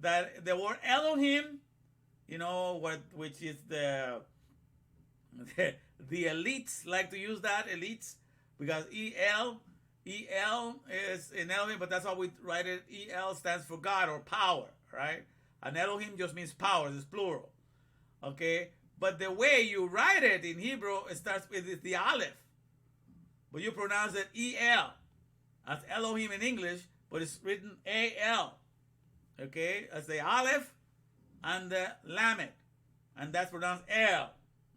that the word Elohim, which is the elites like to use that, elites, because EL is in Elohim, but that's how we write it. EL stands for God or power, right? And Elohim just means power, it's plural. Okay? But the way you write it in Hebrew, it starts with the Aleph. but you pronounce it E-L, as Elohim in English, but it's written A-L. Okay, as the Aleph and the Lamed, and that's pronounced El,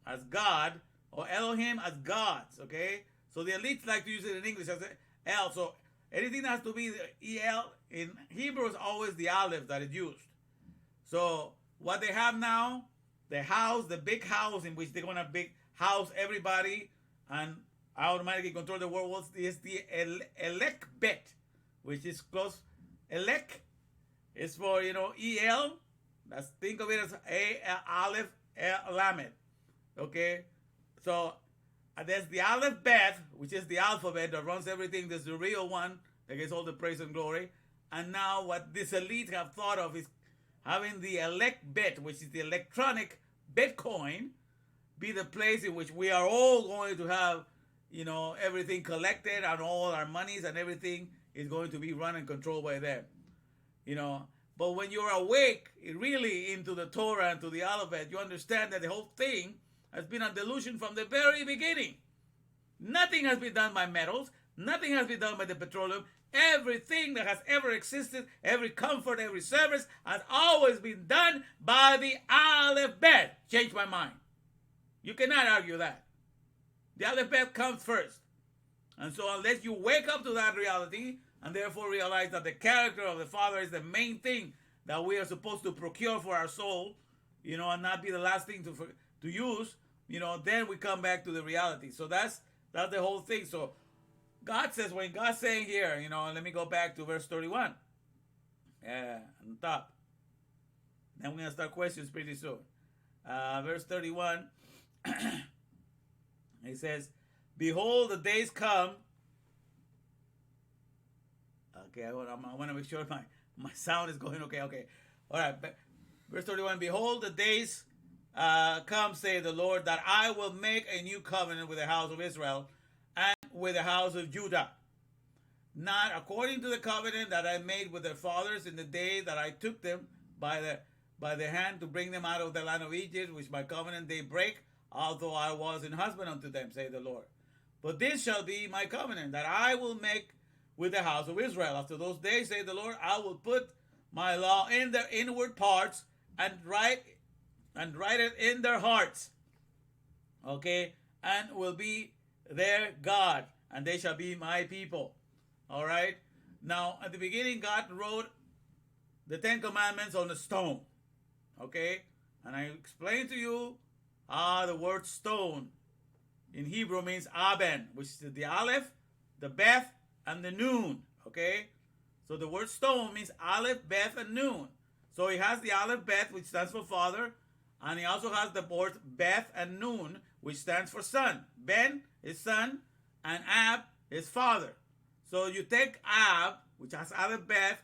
as God, or Elohim as gods. Okay, so the elites like to use it in English as El. So anything that has to be the El in Hebrew is always the Aleph that is used. So what they have now, the house, the big house in which they're going to big house everybody and automatically control the world, is the Alef-Bet, which is close. Elek is for, E-L. Let's think of it as Aleph Lamed. Okay? So there's the Alef-Bet, which is the alphabet that runs everything. There's the real one that gets all the praise and glory. And now what this elite have thought of is having the Alef-Bet, which is the electronic Bitcoin, be the place in which we are all going to have, everything collected, and all our monies and everything is going to be run and controlled by them. But when you're awake really into the Torah and to the Alef-Bet, you understand that the whole thing has been a delusion from the very beginning. Nothing has been done by metals. Nothing has been done by the petroleum. Everything that has ever existed, every comfort, every service, has always been done by the Alef-Bet. Change my mind. You cannot argue that. The Alef-Bet comes first. And so unless you wake up to that reality, and therefore realize that the character of the Father is the main thing that we are supposed to procure for our soul, and not be the last thing to use, then we come back to the reality. So that's the whole thing. So God says, when God's saying here, let me go back to verse 31. On top. Then we're going to start questions pretty soon. Verse 31, he says, behold, the days come. Okay, I want to make sure my sound is going okay. All right. Verse 31, behold, the days come, say the Lord, that I will make a new covenant with the house of Israel and with the house of Judah, not according to the covenant that I made with their fathers in the day that I took them by the hand to bring them out of the land of Egypt, which my covenant they break, although I was an husband unto them, say the Lord. But this shall be my covenant that I will make with the house of Israel. After those days, say the Lord, I will put my law in their inward parts and write it in their hearts. Okay, and will be their God, and they shall be my people. All right. Now, at the beginning, God wrote the 10 Commandments on a stone. Okay, and I explained to you the word stone in Hebrew means aben, which is the Aleph, the Beth, and the Nun. Okay, so the word stone means Aleph, Beth, and Nun. So he has the Aleph, Beth, which stands for father, and he also has the word Beth and Nun, which stands for son. Ben is son, and Ab is father. So you take Ab, which has Aleph, Beth,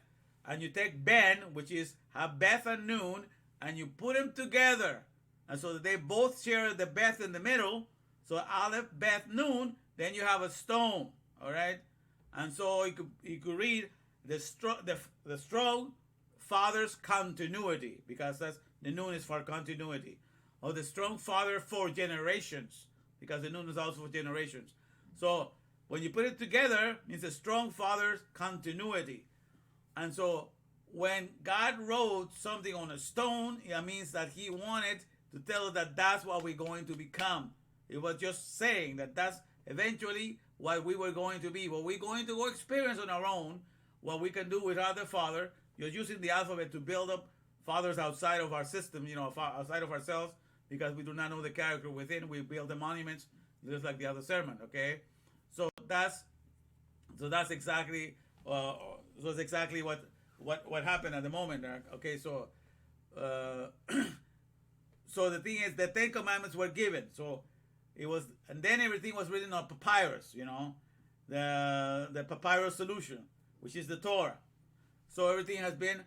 and you take Ben, which is have Beth and Nun, and you put them together, and so that they both share the Beth in the middle. So Aleph, Beth, Nun, then you have a stone. All right, and so you could read the strong father's continuity, because that's the Nun is for continuity, or the strong father for generations, because the Nun is also for generations. So when you put it together, it means a strong father's continuity. And so when God wrote something on a stone, it means that he wanted to tell us that that's what we're going to become. It was just saying that that's eventually what we were going to be, what we're going to go experience on our own, what we can do without the Father. You're using the alphabet to build up fathers outside of our system, outside of ourselves, because we do not know the character within. We build the monuments, just like the other sermon. Okay, so that's exactly what happened at the moment. Okay, so so the thing is, the 10 Commandments were given. So it was, and then everything was written on papyrus. The papyrus solution, which is the Torah. So everything has been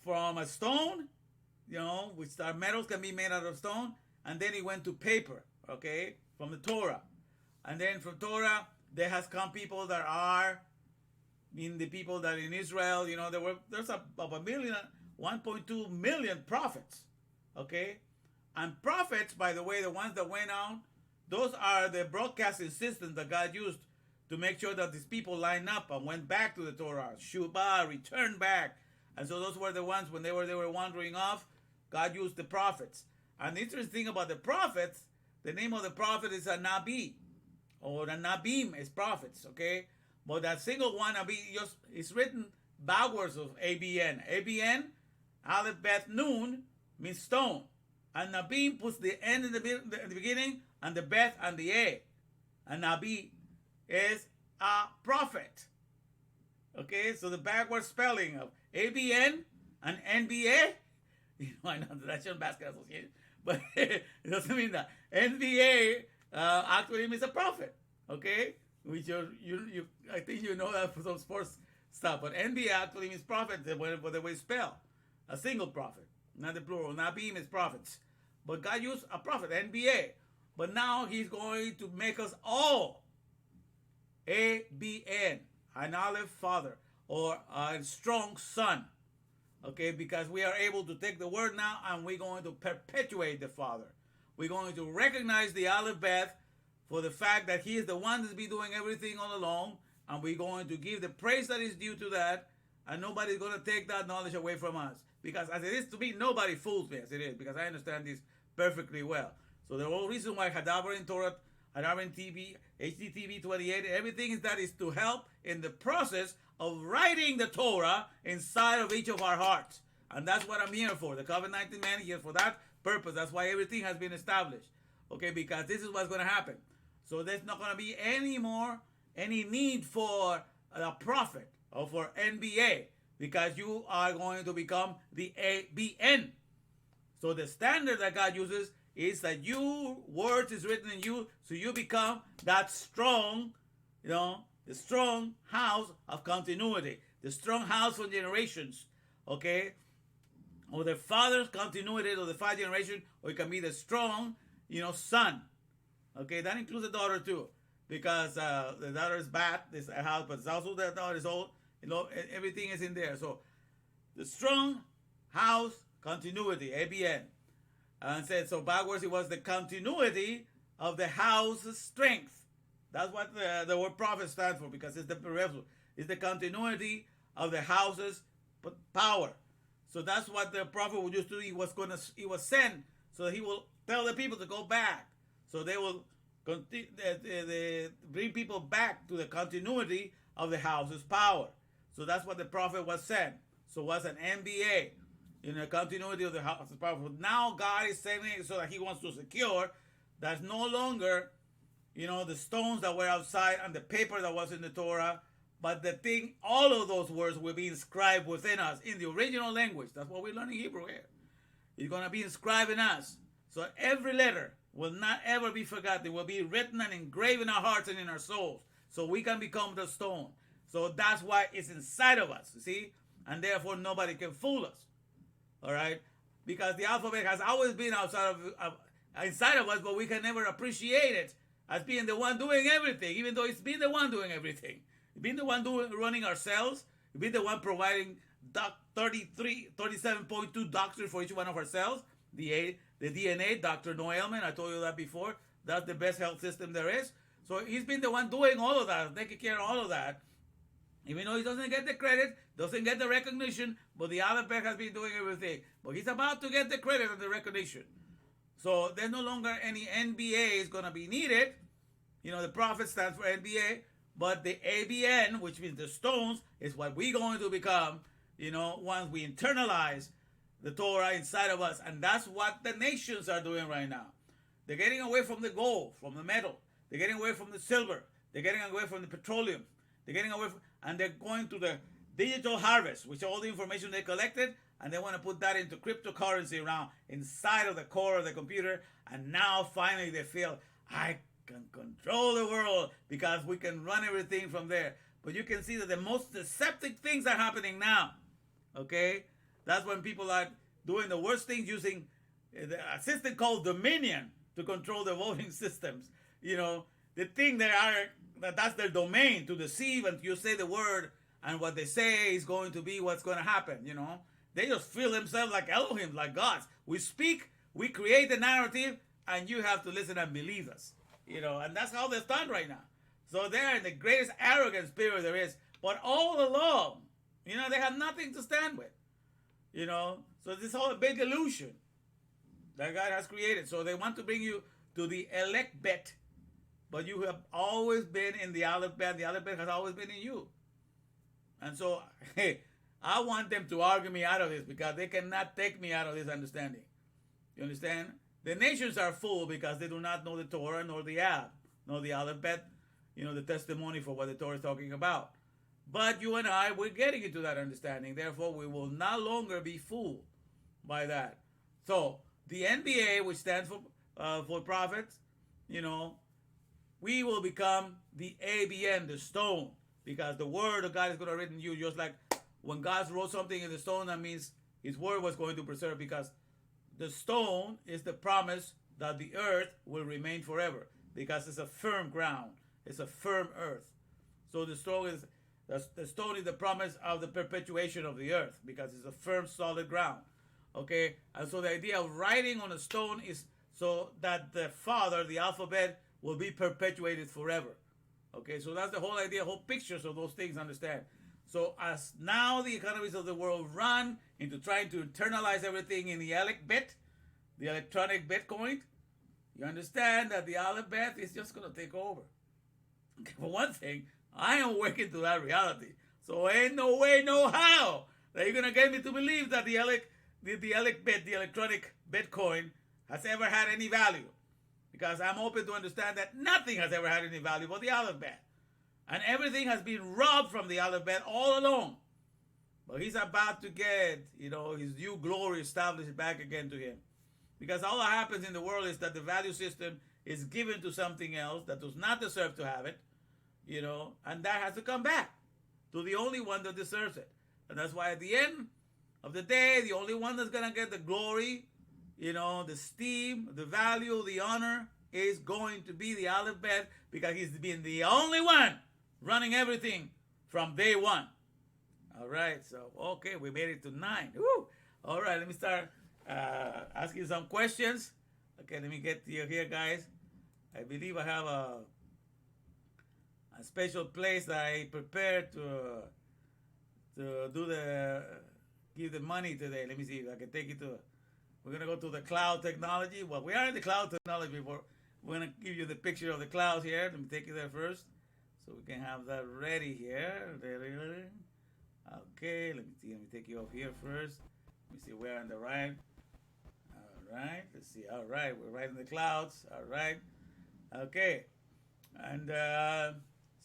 from a stone, which our metals can be made out of stone, and then it went to paper, okay, from the Torah. And then from Torah, there has come people that are, the people that in Israel, there's about 1.2 million prophets, okay? And prophets, by the way, the ones that went out, those are the broadcasting systems that God used to make sure that these people lined up and went back to the Torah. Shubah, returned back. And so those were the ones when they were wandering off, God used the prophets. And the interesting thing about the prophets, the name of the prophet is a Nabi, or a Nabim is prophets, okay? But that single one, Nabi, is written backwards of ABN. ABN, Alef-Bet Nun, means stone. And Nabim puts the N in the beginning, and the Bet and the A. And Nabi is a prophet. Okay, so the backward spelling of ABN and NBA, I know the National Basketball Association, but it doesn't mean that. NBA actually means a prophet, okay? Which you I think you know that for some sports stuff, but NBA actually means prophet, the way it's spelled. A single prophet, not the plural. Nabim is prophets. But God used a prophet, NBA. But now he's going to make us all ABN, an Alef Father, or a strong son. Okay, because we are able to take the word now and we're going to perpetuate the Father. We're going to recognize the Alef-Bet for the fact that he is the one that's been doing everything all along, and we're going to give the praise that is due to that, and nobody's going to take that knowledge away from us. Because as it is to me, nobody fools me as it is, because I understand this perfectly well. So the whole reason why Hadavar in Torah, Hadavar in TV, HDTV 28, everything is that is to help in the process of writing the Torah inside of each of our hearts. And that's what I'm here for. The COVID-19 man here for that purpose. That's why everything has been established. Okay, because this is what's going to happen. So there's not going to be any need for a prophet or for NBA, because you are going to become the ABN. So the standard that God uses is that you, words is written in you, so you become that strong, the strong house of continuity, the strong house for generations, okay? Or the father's continuity of the 5 generation, or it can be the strong, son. Okay, that includes the daughter too, because the daughter is bad, this house, but it's also the daughter is old. Everything is in there. So the strong house continuity, ABN, and said so backwards. It was the continuity of the house's strength. That's what the word prophet stands for, because it's the continuity of the house's power. So that's what the prophet would used to do. He was sent so that he will tell the people to go back. So they will bring people back to the continuity of the house's power. So that's what the prophet was sent. So it was an MBA in the continuity of the house's power. But now God is sending it so that he wants to secure that no longer, the stones that were outside and the paper that was in the Torah, but all of those words will be inscribed within us in the original language. That's what we're learning Hebrew here. It's going to be inscribed in us. So every letter will not ever be forgotten. It will be written and engraved in our hearts and in our souls, so we can become the stone. So that's why it's inside of us, you see? And therefore nobody can fool us. All right? Because the alphabet has always been inside of us, but we can never appreciate it as being the one doing everything, even though it's been the one doing everything. It's been the one running our cells. It's been the one providing 37.2 doctors for each one of our cells. The DNA, Dr. Noelman, I told you that before. That's the best health system there is. So he's been the one doing all of that, taking care of all of that. Even though he doesn't get the credit, doesn't get the recognition, but the Alef-Bet has been doing everything. But he's about to get the credit and the recognition. So there's no longer any NBA is going to be needed. The prophet stands for NBA, but the ABN, which means the stones, is what we're going to become, once we internalize the Torah inside of us. And that's what the nations are doing right now. They're getting away from the gold, from the metal. They're getting away from the silver. They're getting away from the petroleum. They're getting away from, and they're going to the digital harvest, which all the information they collected, and they want to put that into cryptocurrency around inside of the core of the computer. And now finally they feel, I can control the world because we can run everything from there. But you can see that the most deceptive things are happening now. Okay? That's when people are doing the worst things, using the system called Dominion to control the voting systems. The thing that's their domain, to deceive, and you say the word, and what they say is going to be what's going to happen. They just feel themselves like Elohim, like gods. We speak, we create the narrative, and you have to listen and believe us. And that's how they stand right now. So they're in the greatest arrogance period there is. But all along, they have nothing to stand with. So this whole big illusion that God has created. So they want to bring you to the Alef-Bet, but you have always been in the Alef-Bet. The Alef-Bet has always been in you. And so, hey, I want them to argue me out of this because they cannot take me out of this understanding. You understand? The nations are full because they do not know the Torah nor the Ab, nor the Alef-Bet, the testimony for what the Torah is talking about. But you and I, we're getting into that understanding. Therefore, we will no longer be fooled by that. So, the NBA, which stands for prophets, we will become the ABN, the stone, because the word of God is going to written in you. Just like when God wrote something in the stone, that means his word was going to preserve, because the stone is the promise that the earth will remain forever, because it's a firm ground. It's a firm earth. So the stone is the promise of the perpetuation of the earth, because it's a firm, solid ground. Okay? And so the idea of writing on a stone is so that the Father, the alphabet, will be perpetuated forever. Okay? So that's the whole idea, whole pictures of those things, understand? So as now the economies of the world run into trying to internalize everything in the Alef-Bet, the electronic Bitcoin, you understand that the Alef-Bet is just going to take over. Okay, for one thing, I am working to that reality. So ain't no way, no how that you're going to get me to believe that the Alef-Bet, the electronic Bitcoin, has ever had any value. Because I'm open to understand that nothing has ever had any value but the Alef-Bet. And everything has been robbed from the Alef-Bet all along. But he's about to get, his new glory established back again to him. Because all that happens in the world is that the value system is given to something else that does not deserve to have it, and that has to come back to the only one that deserves it. And that's why at the end of the day, the only one that's going to get the glory, the esteem, the value, the honor is going to be the Alef-Bet, because he's been the only one running everything from day one. All right, so, okay, we made it to 9. Woo! All right, let me start asking some questions. Okay, let me get to you here, guys. I believe I have a special place that I prepared to give the money today. Let me see if I can take you to. We're gonna go to the cloud technology. Well, we are in the cloud technology before. We're gonna give you the picture of the clouds here. Let me take you there first, so we can have that ready here. Okay, let me see. Let me take you off here first. Let me see. We're on the right. All right. Let's see. All right, we're right in the clouds. All right. Okay. And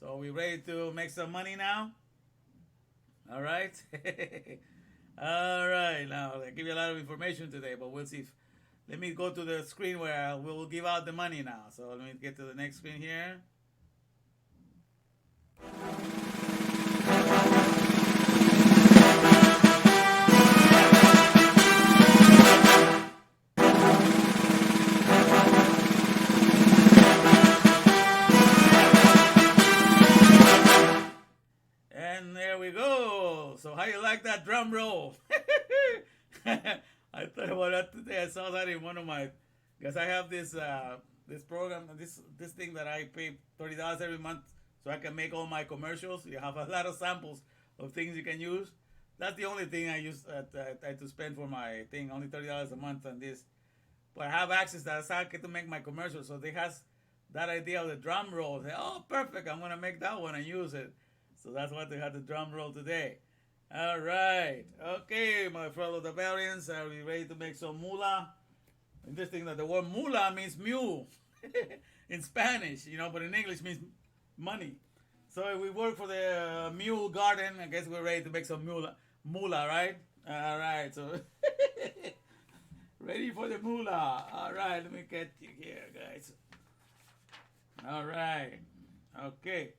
so we're ready to make some money now. All right. All right. Now I give you a lot of information today, but we'll see. Let me go to the screen where we'll give out the money now. So let me get to the next screen here. And there we go. So how you like that drum roll? I thought about that today. I saw that in one of my, because I have this program, this thing that I pay $30 every month so I can make all my commercials. You have a lot of samples of things you can use. That's the only thing I use to spend for my thing. Only $30 a month on this. But I have access that I get to make my commercials. So they has that idea of the drum roll. They, oh, perfect. I'm gonna make that one and use it. So that's why they had the drum roll today. All right. Okay, my fellow Devalians, are we ready to make some moolah? Interesting that the word moolah means mule in Spanish, but in English means money. So if we work for the mule garden, I guess we're ready to make some moolah, right? All right. So ready for the moolah. All right. Let me get you here, guys. All right. Okay.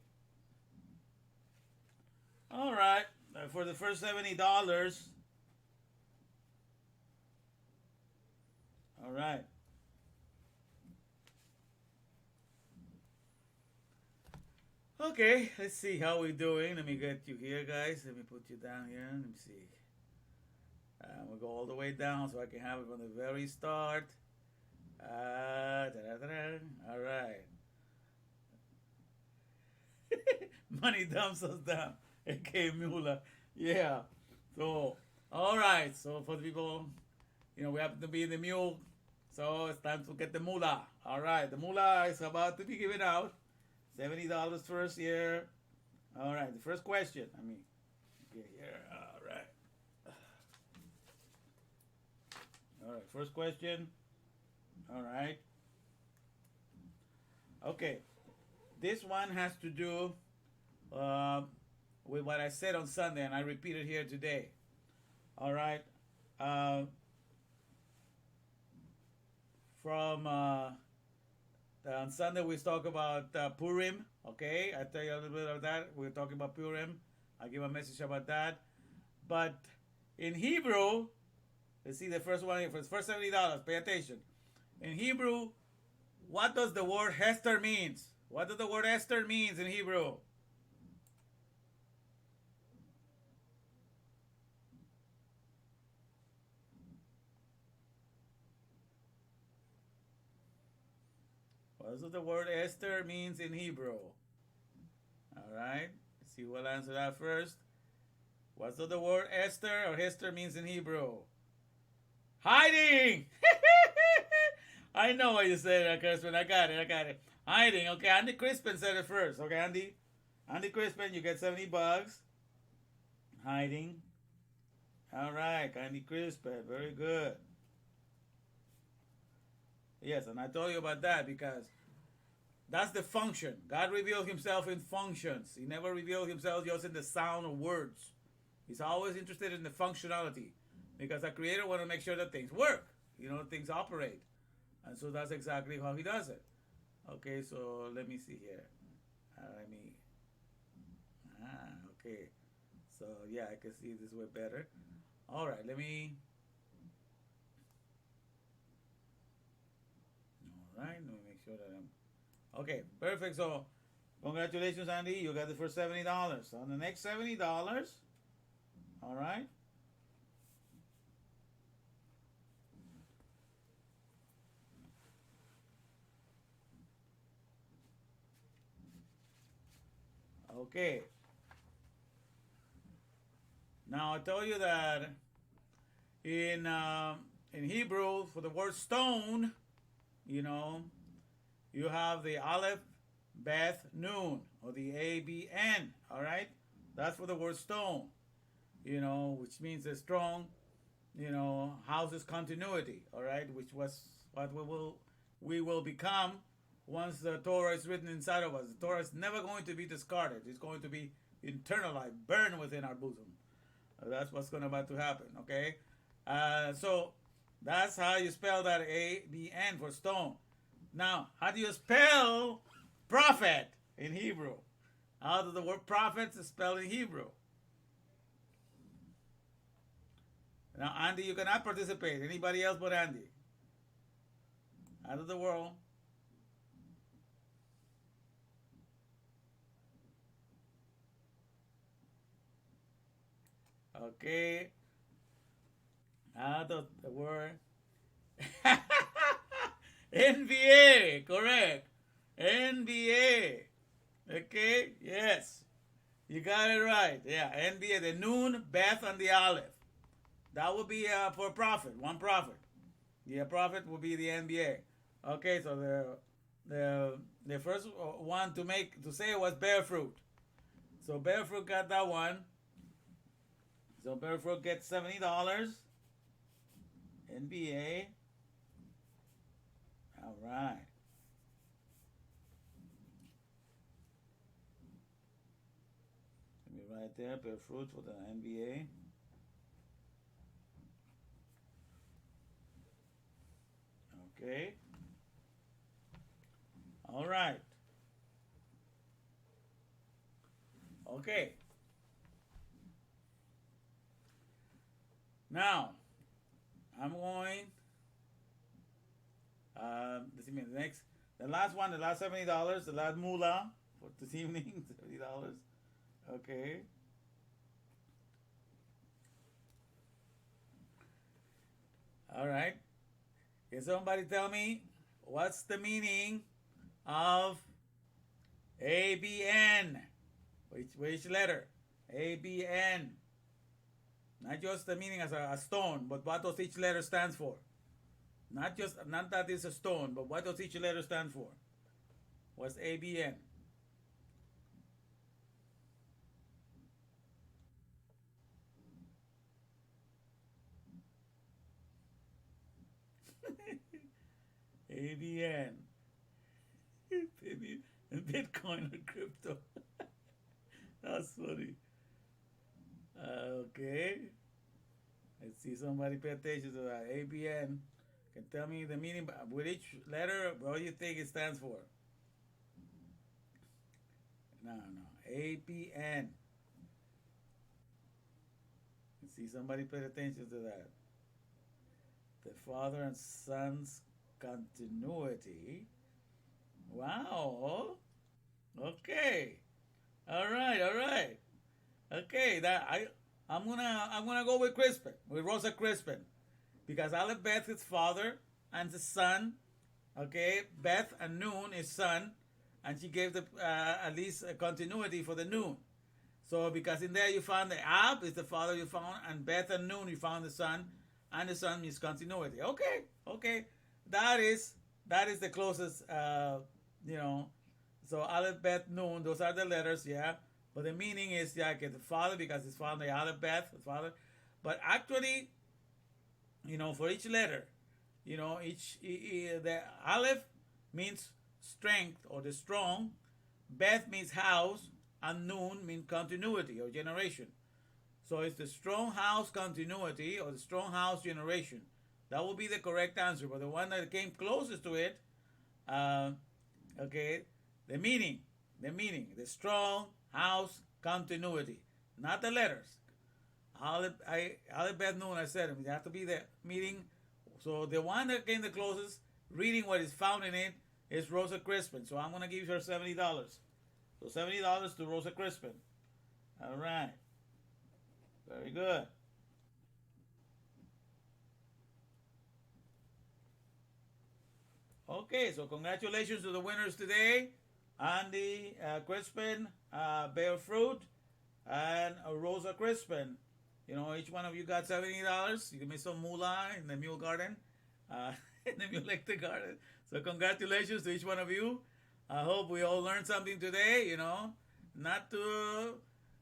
All right. For the first $70. All right. Okay, let's see how we're doing. Let me get you here, guys. Let me put you down here. Let me see. We'll go all the way down so I can have it from the very start. All right. Money dumps us down. aka M.U.L.E. Yeah. So, all right. So for the people, we happen to be in the mule. So it's time to get the moolah. All right. The moolah is about to be given out. $70 first year. All right. The first question. Get here. All right. All right. First question. All right. Okay. This one has to do with what I said on Sunday, and I repeat it here today. All right. From on Sunday we talk about Purim. Okay, I tell you a little bit of that. We're talking about Purim. I give a message about that. But in Hebrew, let's see the first one here. For the first $70, pay attention. In Hebrew, what does the word Hester means? What does the word Esther means in Hebrew? What does the word Esther means in Hebrew? All right. Let's see who will answer that first. What does the word Esther or Hester means in Hebrew? Hiding! I know what you said, Crispin. I got it. Hiding. Okay, Andy Crispin said it first. Okay, Andy. Andy Crispin, you get $70. Hiding. All right, Andy Crispin. Very good. Yes, and I told you about that because that's the function. God revealed himself in functions. He never revealed himself just in the sound of words. He's always interested in the functionality because a creator wants to make sure that things work, things operate. And so that's exactly how he does it. Okay, so let me see here. Okay. So, yeah, I can see this way better. All right, let me make sure that I'm... Okay, perfect. So, congratulations, Andy. You got the first $70. So, on the next $70, all right? Okay. Now, I told you that in Hebrew, for the word stone, you have the Alef-Bet Nun, or the ABN, all right? That's for the word stone, which means a strong, houses continuity, all right? Which was what we will become once the Torah is written inside of us. The Torah is never going to be discarded. It's going to be internalized, burned within our bosom. That's what's going about to happen, okay? So that's how you spell that ABN for stone. Now, how do you spell prophet in Hebrew? How does the word prophet is spelled in Hebrew? Now, Andy, you cannot participate. Anybody else but Andy? Out of the world. Okay. Out of the word. NBA, correct. NBA. Okay, yes. You got it right. Yeah, NBA, the Nun, Beth, and the Aleph. That would be for prophet, one prophet. The prophet will be the NBA. Okay, so the first one to say was bear fruit. So bear fruit got that one. So bear fruit gets $70. NBA. All right. Let me write there, bear fruit for the NBA. Okay. All right. Okay. Now, I'm going. Let's see, the last one, the last $70, the last moolah for this evening, $70. Okay. All right. Can somebody tell me what's the meaning of A, B, N. Which letter? A, B, N. Not just the meaning as a stone, but what does each letter stand for? Not that it's a stone, but what does each letter stand for? What's A, B, N? A, B, N. Bitcoin or crypto. That's funny. Okay. Let's see somebody pay attention to that. ABN. Can tell me the meaning with each letter. What do you think it stands for? No. ABN. Let's see somebody pay attention to that. The father and son's continuity. Wow. Okay. All right. All right. Okay. I'm gonna go with Crispin, with Rosa Crispin, because Alef-Bet is father and the son. Okay, Beth and Noon is son, and she gave the at least a continuity for the Noon. So because in there you found the Ab is the father you found, and Beth and Noon you found the son, and the son means continuity. Okay, okay, that is that is the closest. You know, so Aleph, Bet, Noon. Those are the letters. Yeah, but the meaning is yeah, get the father because it's found the Aleph, Bet, the father. But actually, for each letter, the Aleph means strength or the strong, Beth means house, and Noon means continuity or generation. So it's the strong house continuity or the strong house generation. That will be the correct answer. But the one that came closest to it, uh, okay, the strong house continuity, not the letters. Alef-Bet Noon, I said it has to be the meaning. So the one that came the closest, reading what is found in it, is Rosa Crispin. So I'm gonna give her $70. So $70 to Rosa Crispin. All right, very good. Okay, so congratulations to the winners today, Andy Crispin, Bear Fruit, and Rosa Crispin. Each one of you got $70. You give me some moolah in the Mule Garden, in the Mule Garden. So congratulations to each one of you. I hope we all learned something today. Not to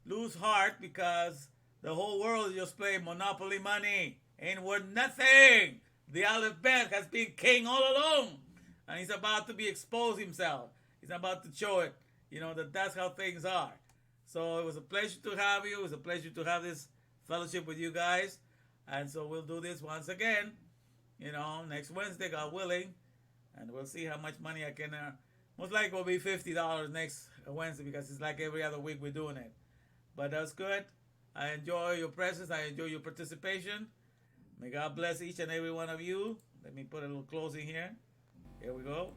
lose heart because the whole world is just playing Monopoly money. Ain't worth nothing. The Alef-Bet has been king all along, and he's about to be exposed himself. He's about to show it. That's how things are. So it was a pleasure to have you. It was a pleasure to have this fellowship with you guys. And so we'll do this once again, next Wednesday, God willing. And we'll see how much money I can. Most likely will be $50 next Wednesday because it's like every other week we're doing it. But that's good. I enjoy your presence. I enjoy your participation. May God bless each and every one of you. Let me put a little closing here. Here we go.